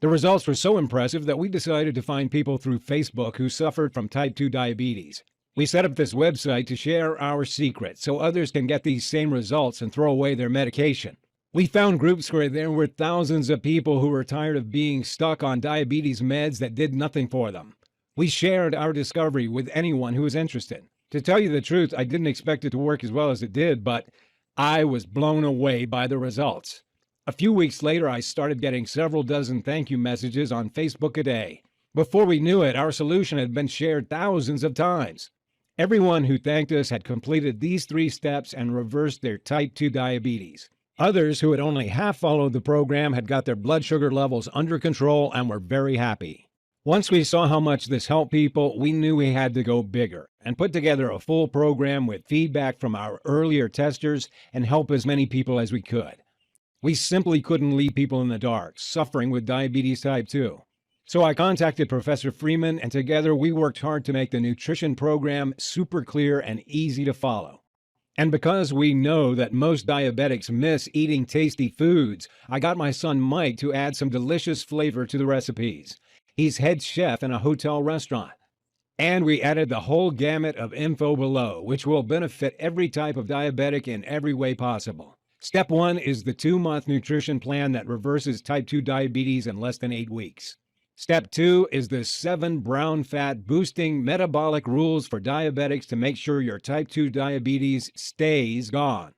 The results were so impressive that we decided to find people through Facebook who suffered from type 2 diabetes. We set up this website to share our secret so others can get these same results and throw away their medication. We found groups where there were thousands of people who were tired of being stuck on diabetes meds that did nothing for them. We shared our discovery with anyone who was interested. To tell you the truth, I didn't expect it to work as well as it did, but I was blown away by the results. A few weeks later, I started getting several dozen thank you messages on Facebook a day. Before we knew it, our solution had been shared thousands of times. Everyone who thanked us had completed these 3 steps and reversed their type 2 diabetes. Others who had only half followed the program had got their blood sugar levels under control and were very happy. Once we saw how much this helped people, we knew we had to go bigger and put together a full program with feedback from our earlier testers and help as many people as we could. We simply couldn't leave people in the dark, suffering with diabetes type 2. So I contacted Professor Freeman, and together we worked hard to make the nutrition program super clear and easy to follow. And because we know that most diabetics miss eating tasty foods, I got my son Mike to add some delicious flavor to the recipes. He's head chef in a hotel restaurant. And we added the whole gamut of info below, which will benefit every type of diabetic in every way possible. Step 1 is the 2-month nutrition plan that reverses type 2 diabetes in less than 8 weeks. Step 2 is the 7 brown fat boosting metabolic rules for diabetics to make sure your type 2 diabetes stays gone.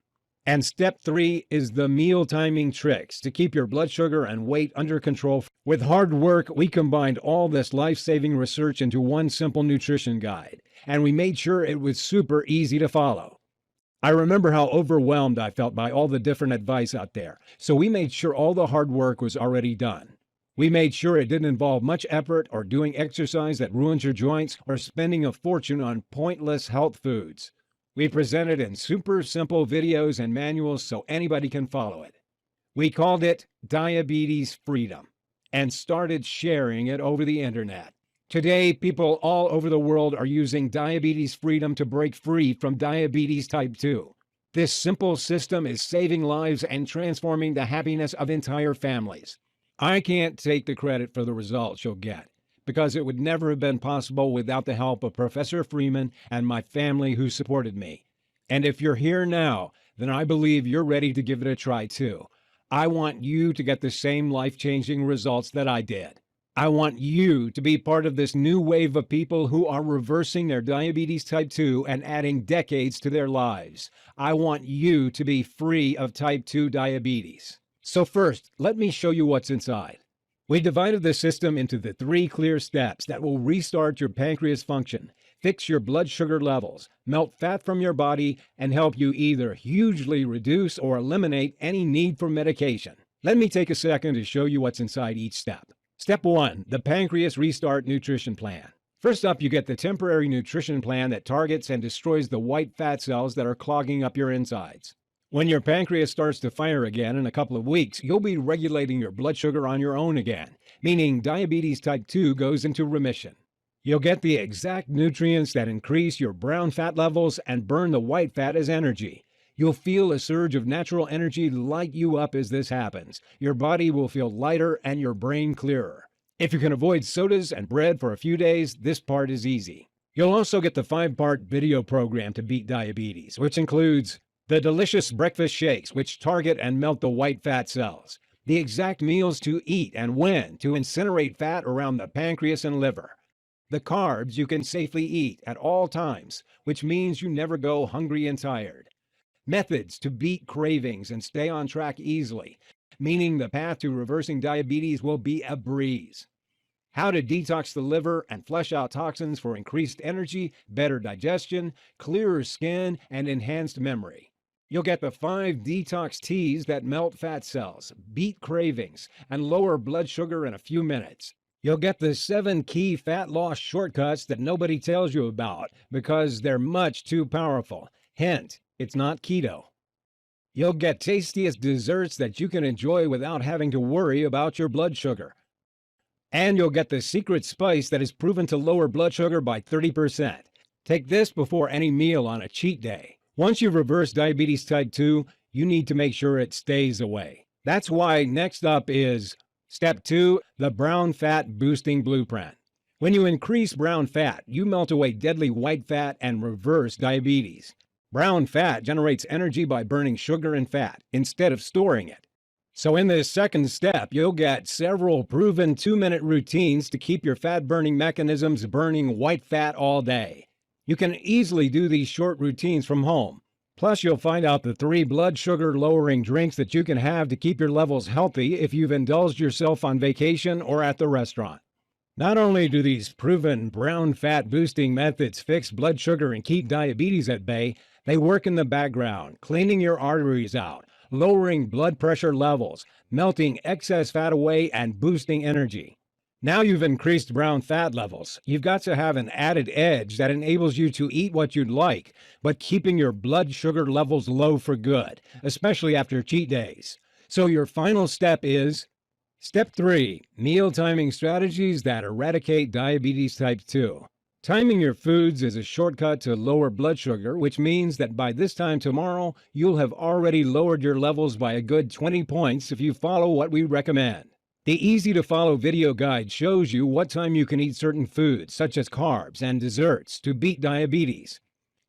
And step 3 is the meal timing tricks to keep your blood sugar and weight under control. With hard work, we combined all this life-saving research into one simple nutrition guide, and we made sure it was super easy to follow. I remember how overwhelmed I felt by all the different advice out there, so we made sure all the hard work was already done. We made sure it didn't involve much effort or doing exercise that ruins your joints or spending a fortune on pointless health foods. We presented in super simple videos and manuals so anybody can follow it. We called it Diabetes Freedom and started sharing it over the internet. Today, people all over the world are using Diabetes Freedom to break free from diabetes type 2. This simple system is saving lives and transforming the happiness of entire families. I can't take the credit for the results you'll get, because it would never have been possible without the help of Professor Freeman and my family who supported me. And if you're here now, then I believe you're ready to give it a try too. I want you to get the same life-changing results that I did. I want you to be part of this new wave of people who are reversing their diabetes type 2 and adding decades to their lives. I want you to be free of type 2 diabetes. So first, let me show you what's inside. We divided the system into the 3 clear steps that will restart your pancreas function, fix your blood sugar levels, melt fat from your body, and help you either hugely reduce or eliminate any need for medication. Let me take a second to show you what's inside each step. Step 1, the Pancreas Restart Nutrition Plan. First up, you get the temporary nutrition plan that targets and destroys the white fat cells that are clogging up your insides. When your pancreas starts to fire again in a couple of weeks, you'll be regulating your blood sugar on your own again, meaning diabetes type 2 goes into remission. You'll get the exact nutrients that increase your brown fat levels and burn the white fat as energy. You'll feel a surge of natural energy light you up as this happens. Your body will feel lighter and your brain clearer. If you can avoid sodas and bread for a few days, this part is easy. You'll also get the 5-part video program to beat diabetes, which includes the delicious breakfast shakes, which target and melt the white fat cells, the exact meals to eat and when to incinerate fat around the pancreas and liver, the carbs you can safely eat at all times, which means you never go hungry and tired, methods to beat cravings and stay on track easily, meaning the path to reversing diabetes will be a breeze. How to detox the liver and flush out toxins for increased energy, better digestion, clearer skin, and enhanced memory. You'll get the 5 detox teas that melt fat cells, beat cravings, and lower blood sugar in a few minutes. You'll get the 7 key fat loss shortcuts that nobody tells you about because they're much too powerful. Hint, it's not keto. You'll get tastiest desserts that you can enjoy without having to worry about your blood sugar. And you'll get the secret spice that is proven to lower blood sugar by 30%. Take this before any meal on a cheat day. Once you've reversed diabetes type 2, you need to make sure it stays away. That's why next up is Step 2, the Brown Fat Boosting Blueprint. When you increase brown fat, you melt away deadly white fat and reverse diabetes. Brown fat generates energy by burning sugar and fat instead of storing it. So in this second step, you'll get several proven 2-minute routines to keep your fat-burning mechanisms burning white fat all day. You can easily do these short routines from home. Plus, you'll find out the 3 blood sugar-lowering drinks that you can have to keep your levels healthy if you've indulged yourself on vacation or at the restaurant. Not only do these proven brown fat boosting methods fix blood sugar and keep diabetes at bay, they work in the background, cleaning your arteries out, lowering blood pressure levels, melting excess fat away, and boosting energy. Now you've increased brown fat levels, you've got to have an added edge that enables you to eat what you'd like, but keeping your blood sugar levels low for good, especially after cheat days. So your final step is Step 3, meal timing strategies that eradicate diabetes type 2. Timing your foods is a shortcut to lower blood sugar, which means that by this time tomorrow, you'll have already lowered your levels by a good 20 points if you follow what we recommend. The easy-to-follow video guide shows you what time you can eat certain foods, such as carbs and desserts, to beat diabetes.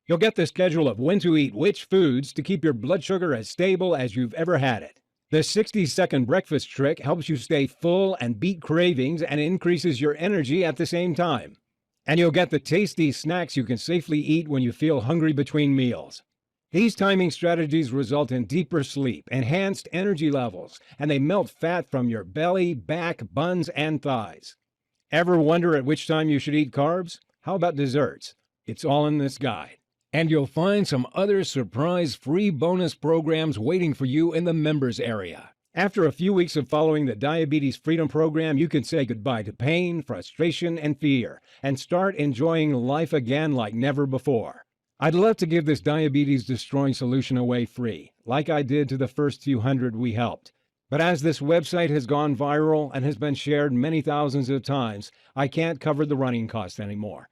You'll get the schedule of when to eat which foods to keep your blood sugar as stable as you've ever had it. The 60-second breakfast trick helps you stay full and beat cravings and increases your energy at the same time. And you'll get the tasty snacks you can safely eat when you feel hungry between meals. These timing strategies result in deeper sleep, enhanced energy levels, and they melt fat from your belly, back, buns, and thighs. Ever wonder at which time you should eat carbs? How about desserts? It's all in this guide. And you'll find some other surprise free bonus programs waiting for you in the members area. After a few weeks of following the Diabetes Freedom Program, you can say goodbye to pain, frustration, and fear, and start enjoying life again like never before. I'd love to give this diabetes-destroying solution away free, like I did to the first few hundred we helped. But as this website has gone viral and has been shared many thousands of times, I can't cover the running costs anymore.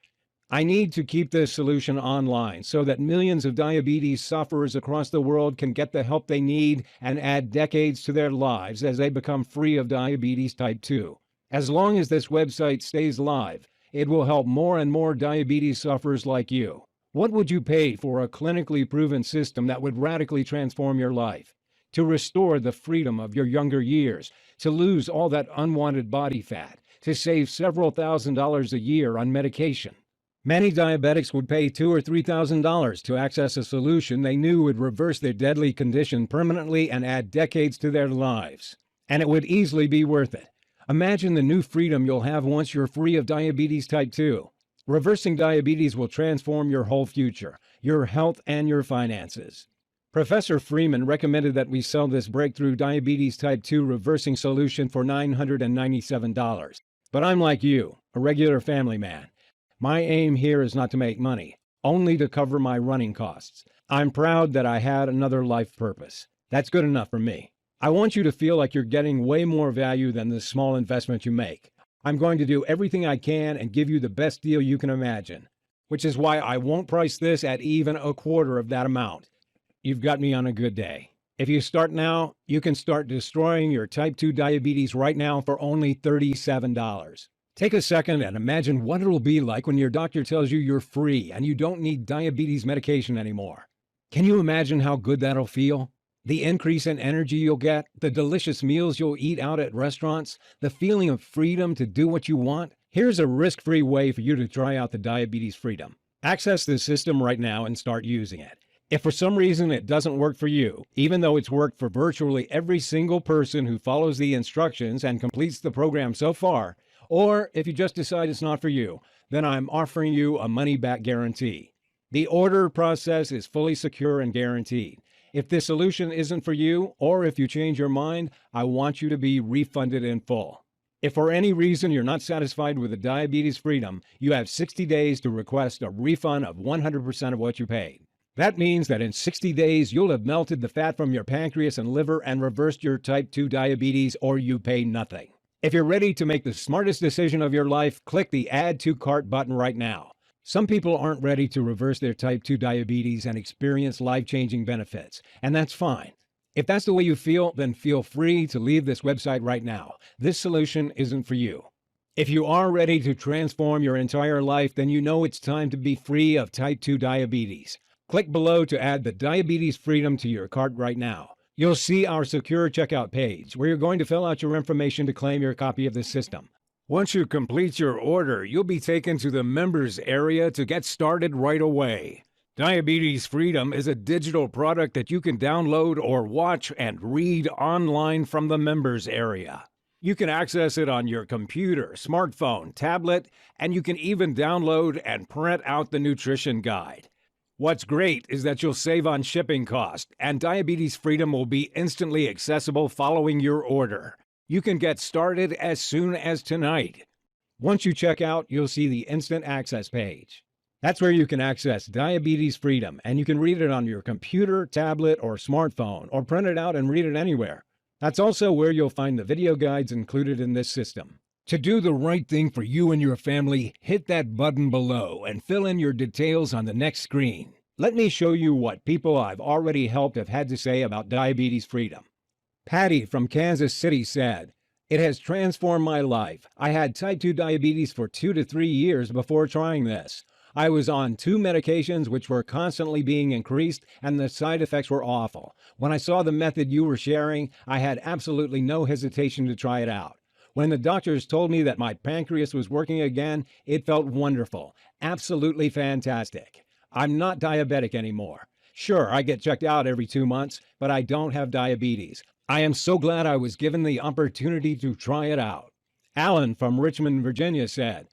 I need to keep this solution online so that millions of diabetes sufferers across the world can get the help they need and add decades to their lives as they become free of diabetes type 2. As long as this website stays live, it will help more and more diabetes sufferers like you. What would you pay for a clinically proven system that would radically transform your life? To restore the freedom of your younger years, to lose all that unwanted body fat, to save several $1,000s a year on medication. Many diabetics would pay $2,000 or $3,000 to access a solution they knew would reverse their deadly condition permanently and add decades to their lives. And it would easily be worth it. Imagine the new freedom you'll have once you're free of diabetes type 2. Reversing diabetes will transform your whole future, your health, and your finances. Professor Freeman recommended that we sell this breakthrough diabetes type 2 reversing solution for $997. But I'm like you, a regular family man. My aim here is not to make money, only to cover my running costs. I'm proud that I had another life purpose. That's good enough for me. I want you to feel like you're getting way more value than the small investment you make. I'm going to do everything I can and give you the best deal you can imagine, which is why I won't price this at even a quarter of that amount. You've got me on a good day. If you start now, you can start destroying your type 2 diabetes right now for only $37. Take a second and imagine what it'll be like when your doctor tells you you're free and you don't need diabetes medication anymore. Can you imagine how good that'll feel? The increase in energy you'll get, the delicious meals you'll eat out at restaurants, the feeling of freedom to do what you want. Here's a risk-free way for you to try out the Diabetes Freedom. Access the system right now and start using it. If for some reason it doesn't work for you, even though it's worked for virtually every single person who follows the instructions and completes the program so far, or if you just decide it's not for you, then I'm offering you a money-back guarantee. The order process is fully secure and guaranteed. If this solution isn't for you, or if you change your mind, I want you to be refunded in full. If for any reason you're not satisfied with the Diabetes Freedom, you have 60 days to request a refund of 100% of what you paid. That means that in 60 days, you'll have melted the fat from your pancreas and liver and reversed your type 2 diabetes, or you pay nothing. If you're ready to make the smartest decision of your life, click the Add to Cart button right now. Some people aren't ready to reverse their type 2 diabetes and experience life-changing benefits, and that's fine. If that's the way you feel, then feel free to leave this website right now. This solution isn't for you. If you are ready to transform your entire life, then you know it's time to be free of type 2 diabetes. Click below to add the Diabetes Freedom to your cart right now. You'll see our secure checkout page where you're going to fill out your information to claim your copy of the system. Once you complete your order, you'll be taken to the members area to get started right away. Diabetes Freedom is a digital product that you can download or watch and read online from the members area. You can access it on your computer, smartphone, tablet, and you can even download and print out the nutrition guide. What's great is that you'll save on shipping costs, and Diabetes Freedom will be instantly accessible following your order. You can get started as soon as tonight. Once you check out, you'll see the Instant Access page. That's where you can access Diabetes Freedom, and you can read it on your computer, tablet, or smartphone, or print it out and read it anywhere. That's also where you'll find the video guides included in this system. To do the right thing for you and your family, hit that button below and fill in your details on the next screen. Let me show you what people I've already helped have had to say about Diabetes Freedom. Patty from Kansas City said, "It has transformed my life. I had type 2 diabetes for 2 to 3 years before trying this. I was on 2 medications which were constantly being increased, and the side effects were awful. When I saw the method you were sharing, I had absolutely no hesitation to try it out. When the doctors told me that my pancreas was working again, it felt wonderful, absolutely fantastic. I'm not diabetic anymore. Sure, I get checked out every 2 months, but I don't have diabetes. I am so glad I was given the opportunity to try it out." Alan from Richmond, Virginia said,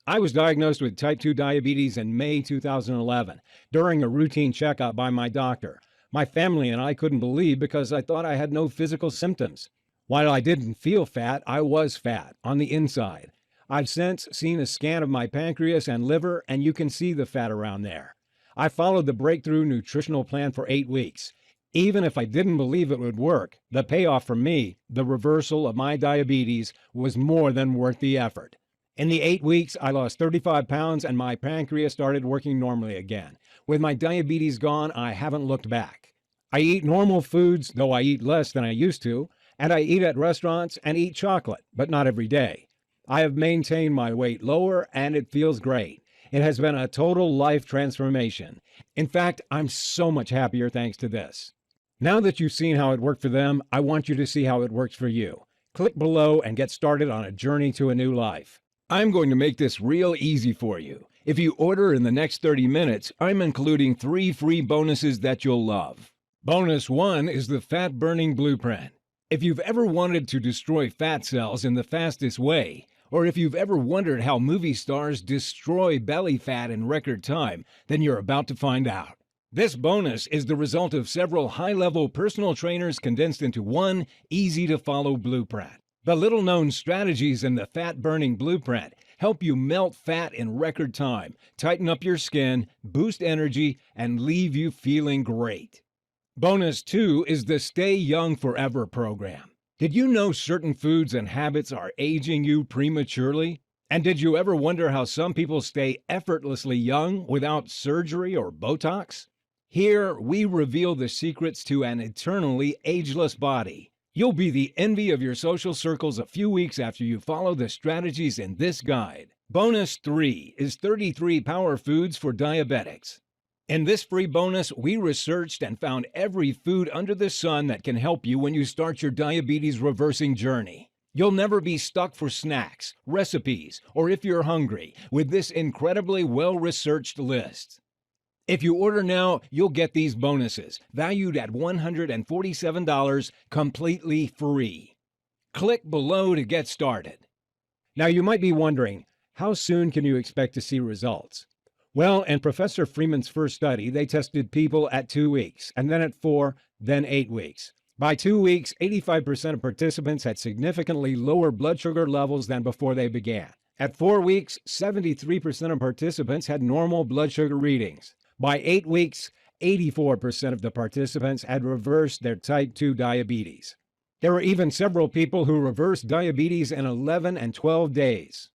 "I was diagnosed with type 2 diabetes in May 2011 during a routine checkup by my doctor. My family and I couldn't believe because I thought I had no physical symptoms. While I didn't feel fat, I was fat on the inside. I've since seen a scan of my pancreas and liver, and you can see the fat around there. I followed the breakthrough nutritional plan for 8 weeks. Even if I didn't believe it would work, the payoff for me, the reversal of my diabetes, was more than worth the effort. In the 8 weeks, I lost 35 pounds and my pancreas started working normally again. With my diabetes gone, I haven't looked back. I eat normal foods, though I eat less than I used to, and I eat at restaurants and eat chocolate, but not every day. I have maintained my weight lower and it feels great. It has been a total life transformation. In fact, I'm so much happier thanks to this. Now that you've seen how it worked for them, I want you to see how it works for you. Click below and get started on a journey to a new life. I'm going to make this real easy for you. If you order in the next 30 minutes, I'm including 3 free bonuses that you'll love. Bonus 1 is the Fat Burning Blueprint. If you've ever wanted to destroy fat cells in the fastest way, or if you've ever wondered how movie stars destroy belly fat in record time, then you're about to find out. This bonus is the result of several high-level personal trainers condensed into one easy-to-follow blueprint. The little-known strategies in the Fat Burning Blueprint help you melt fat in record time, tighten up your skin, boost energy, and leave you feeling great. Bonus 2 is the Stay Young Forever program. Did you know certain foods and habits are aging you prematurely? And did you ever wonder how some people stay effortlessly young without surgery or Botox? Here, we reveal the secrets to an eternally ageless body. You'll be the envy of your social circles a few weeks after you follow the strategies in this guide. Bonus 3 is 33 power foods for diabetics. In this free bonus, we researched and found every food under the sun that can help you when you start your diabetes reversing journey. You'll never be stuck for snacks, recipes, or if you're hungry with this incredibly well-researched list. If you order now, you'll get these bonuses, valued at $147, completely free. Click below to get started. Now you might be wondering, how soon can you expect to see results? Well, in Professor Freeman's first study, they tested people at 2 weeks, and then at 4, then 8 weeks. By 2 weeks, 85% of participants had significantly lower blood sugar levels than before they began. At 4 weeks, 73% of participants had normal blood sugar readings. By 8 weeks, 84% of the participants had reversed their type 2 diabetes. There were even several people who reversed diabetes in 11 and 12 days.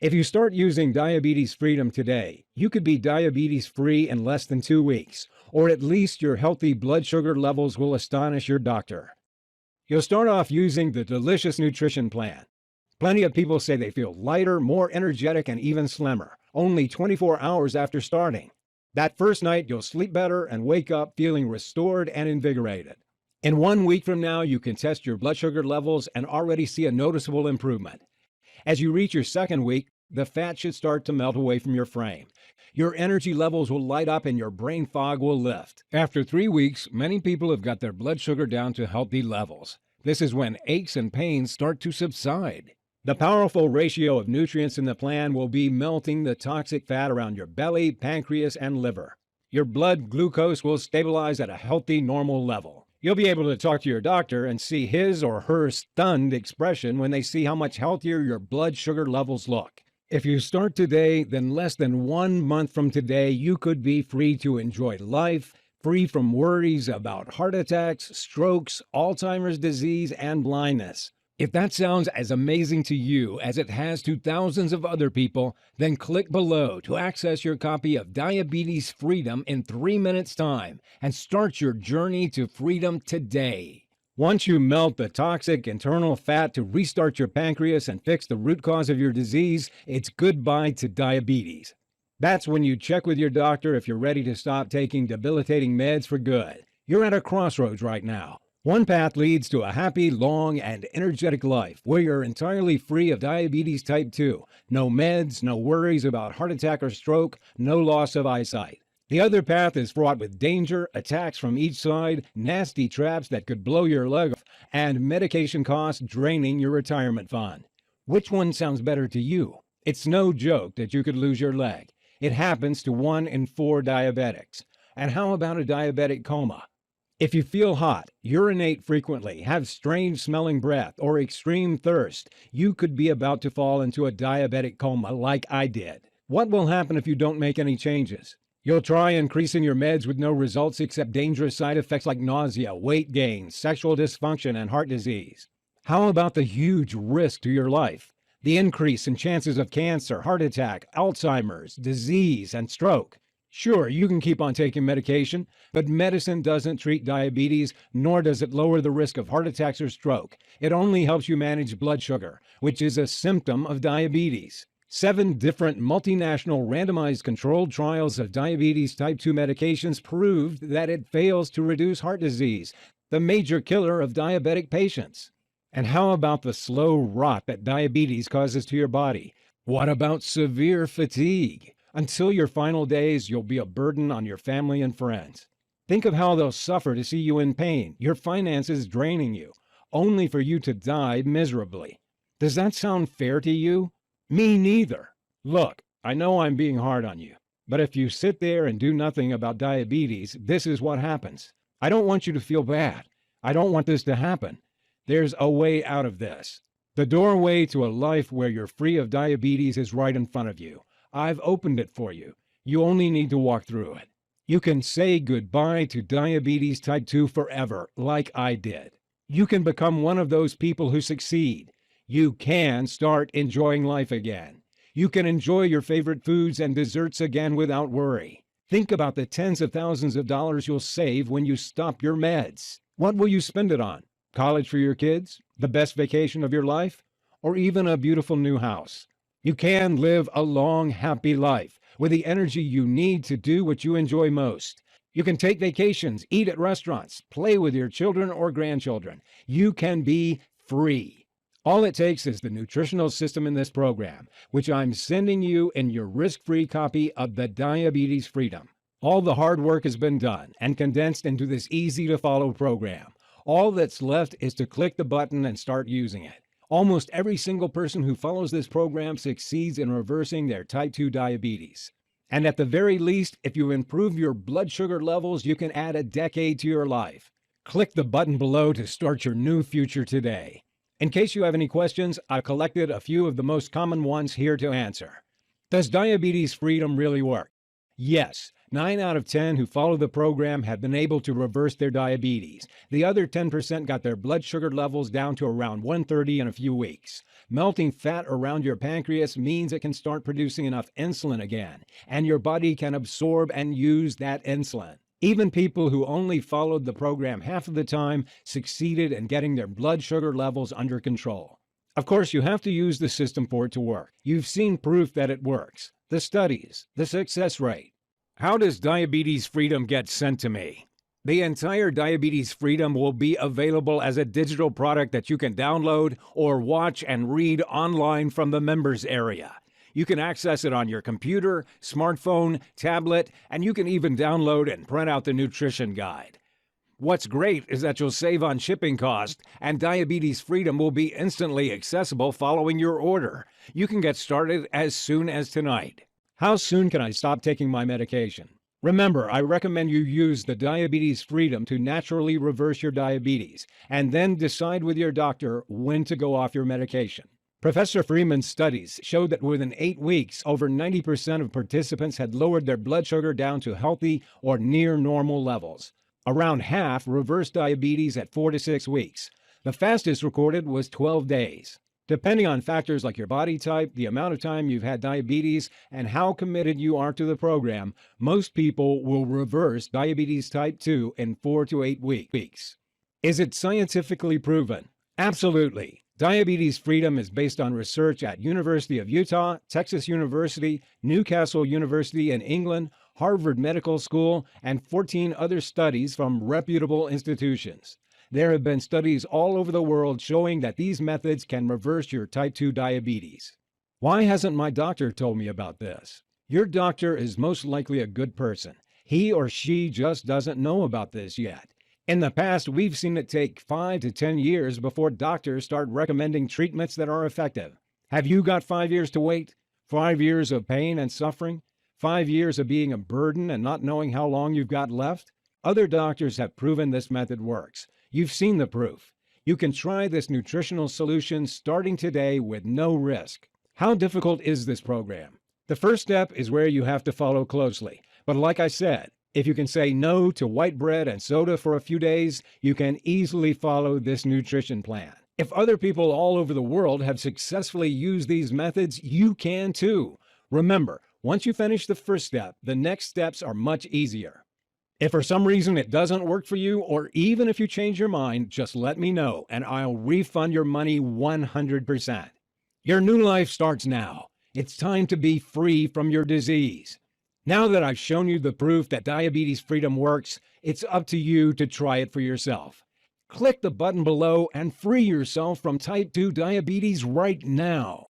If you start using Diabetes Freedom today, you could be diabetes-free in less than 2 weeks, or at least your healthy blood sugar levels will astonish your doctor. You'll start off using the Delicious Nutrition Plan. Plenty of people say they feel lighter, more energetic, and even slimmer, only 24 hours after starting. That first night, you'll sleep better and wake up feeling restored and invigorated. In 1 week from now, you can test your blood sugar levels and already see a noticeable improvement. As you reach your second week, the fat should start to melt away from your frame. Your energy levels will light up and your brain fog will lift. After 3 weeks, many people have got their blood sugar down to healthy levels. This is when aches and pains start to subside. The powerful ratio of nutrients in the plan will be melting the toxic fat around your belly, pancreas, and liver. Your blood glucose will stabilize at a healthy, normal level. You'll be able to talk to your doctor and see his or her stunned expression when they see how much healthier your blood sugar levels look. If you start today, then less than 1 month from today, you could be free to enjoy life, free from worries about heart attacks, strokes, Alzheimer's disease, and blindness. If that sounds as amazing to you as it has to thousands of other people, then click below to access your copy of Diabetes Freedom in 3 minutes time and start your journey to freedom today. Once you melt the toxic internal fat to restart your pancreas and fix the root cause of your disease, it's goodbye to diabetes. That's when you check with your doctor if you're ready to stop taking debilitating meds for good. You're at a crossroads right now. One path leads to a happy, long, and energetic life where you're entirely free of diabetes type 2. No meds, no worries about heart attack or stroke, no loss of eyesight. The other path is fraught with danger, attacks from each side, nasty traps that could blow your leg off, and medication costs draining your retirement fund. Which one sounds better to you? It's no joke that you could lose your leg. It happens to 1 in 4 diabetics. And how about a diabetic coma? If you feel hot, urinate frequently, have strange smelling breath, or extreme thirst, you could be about to fall into a diabetic coma like I did. What will happen if you don't make any changes? You'll try increasing your meds with no results except dangerous side effects like nausea, weight gain, sexual dysfunction, and heart disease. How about the huge risk to your life? The increase in chances of cancer, heart attack, Alzheimer's, disease, and stroke. Sure, you can keep on taking medication, but medicine doesn't treat diabetes, nor does it lower the risk of heart attacks or stroke. It only helps you manage blood sugar, which is a symptom of diabetes. 7 different multinational randomized controlled trials of diabetes type 2 medications proved that it fails to reduce heart disease, the major killer of diabetic patients. And how about the slow rot that diabetes causes to your body? What about severe fatigue? Until your final days, you'll be a burden on your family and friends. Think of how they'll suffer to see you in pain, your finances draining you, only for you to die miserably. Does that sound fair to you? Me neither. Look, I know I'm being hard on you, but if you sit there and do nothing about diabetes, this is what happens. I don't want you to feel bad. I don't want this to happen. There's a way out of this. The doorway to a life where you're free of diabetes is right in front of you. I've opened it for you. You only need to walk through it. You can say goodbye to diabetes type 2 forever, like I did. You can become one of those people who succeed. You can start enjoying life again. You can enjoy your favorite foods and desserts again without worry. Think about the tens of thousands of dollars you'll save when you stop your meds. What will you spend it on? College for your kids? The best vacation of your life? Or even a beautiful new house? You can live a long, happy life with the energy you need to do what you enjoy most. You can take vacations, eat at restaurants, play with your children or grandchildren. You can be free. All it takes is the nutritional system in this program, which I'm sending you in your risk-free copy of the Diabetes Freedom. All the hard work has been done and condensed into this easy-to-follow program. All that's left is to click the button and start using it. Almost every single person who follows this program succeeds in reversing their type 2 diabetes. And at the very least, if you improve your blood sugar levels, you can add a decade to your life. Click the button below to start your new future today. In case you have any questions, I've collected a few of the most common ones here to answer. Does Diabetes Freedom really work? Yes. 9 out of 10 who follow the program have been able to reverse their diabetes. The other 10% got their blood sugar levels down to around 130 in a few weeks. Melting fat around your pancreas means it can start producing enough insulin again, and your body can absorb and use that insulin. Even people who only followed the program half of the time succeeded in getting their blood sugar levels under control. Of course, you have to use the system for it to work. You've seen proof that it works. The studies, the success rate. How does Diabetes Freedom get sent to me? The entire Diabetes Freedom will be available as a digital product that you can download or watch and read online from the members area. You can access it on your computer, smartphone, tablet, and you can even download and print out the nutrition guide. What's great is that you'll save on shipping costs, and Diabetes Freedom will be instantly accessible following your order. You can get started as soon as tonight. How soon can I stop taking my medication? Remember, I recommend you use the Diabetes Freedom to naturally reverse your diabetes, and then decide with your doctor when to go off your medication. Professor Freeman's studies showed that within 8 weeks, over 90% of participants had lowered their blood sugar down to healthy or near normal levels. Around half reversed diabetes at 4 to 6 weeks. The fastest recorded was 12 days. Depending on factors like your body type, the amount of time you've had diabetes, and how committed you are to the program, most people will reverse diabetes type 2 in 4 to 8 weeks. Is it scientifically proven? Absolutely. Diabetes Freedom is based on research at University of Utah, Texas University, Newcastle University in England, Harvard Medical School, and 14 other studies from reputable institutions. There have been studies all over the world showing that these methods can reverse your type 2 diabetes. Why hasn't my doctor told me about this? Your doctor is most likely a good person. He or she just doesn't know about this yet. In the past, we've seen it take 5 to 10 years before doctors start recommending treatments that are effective. Have you got 5 years to wait? 5 years of pain and suffering? 5 years of being a burden and not knowing how long you've got left? Other doctors have proven this method works. You've seen the proof. You can try this nutritional solution starting today with no risk. How difficult is this program? The first step is where you have to follow closely. But like I said, if you can say no to white bread and soda for a few days, you can easily follow this nutrition plan. If other people all over the world have successfully used these methods, you can too. Remember, Once you finish the first step, the next steps are much easier. If for some reason it doesn't work for you, or even if you change your mind, just let me know and I'll refund your money 100%. Your new life starts now. It's time to be free from your disease. Now that I've shown you the proof that Diabetes Freedom works, it's up to you to try it for yourself. Click the button below and free yourself from type 2 diabetes right now.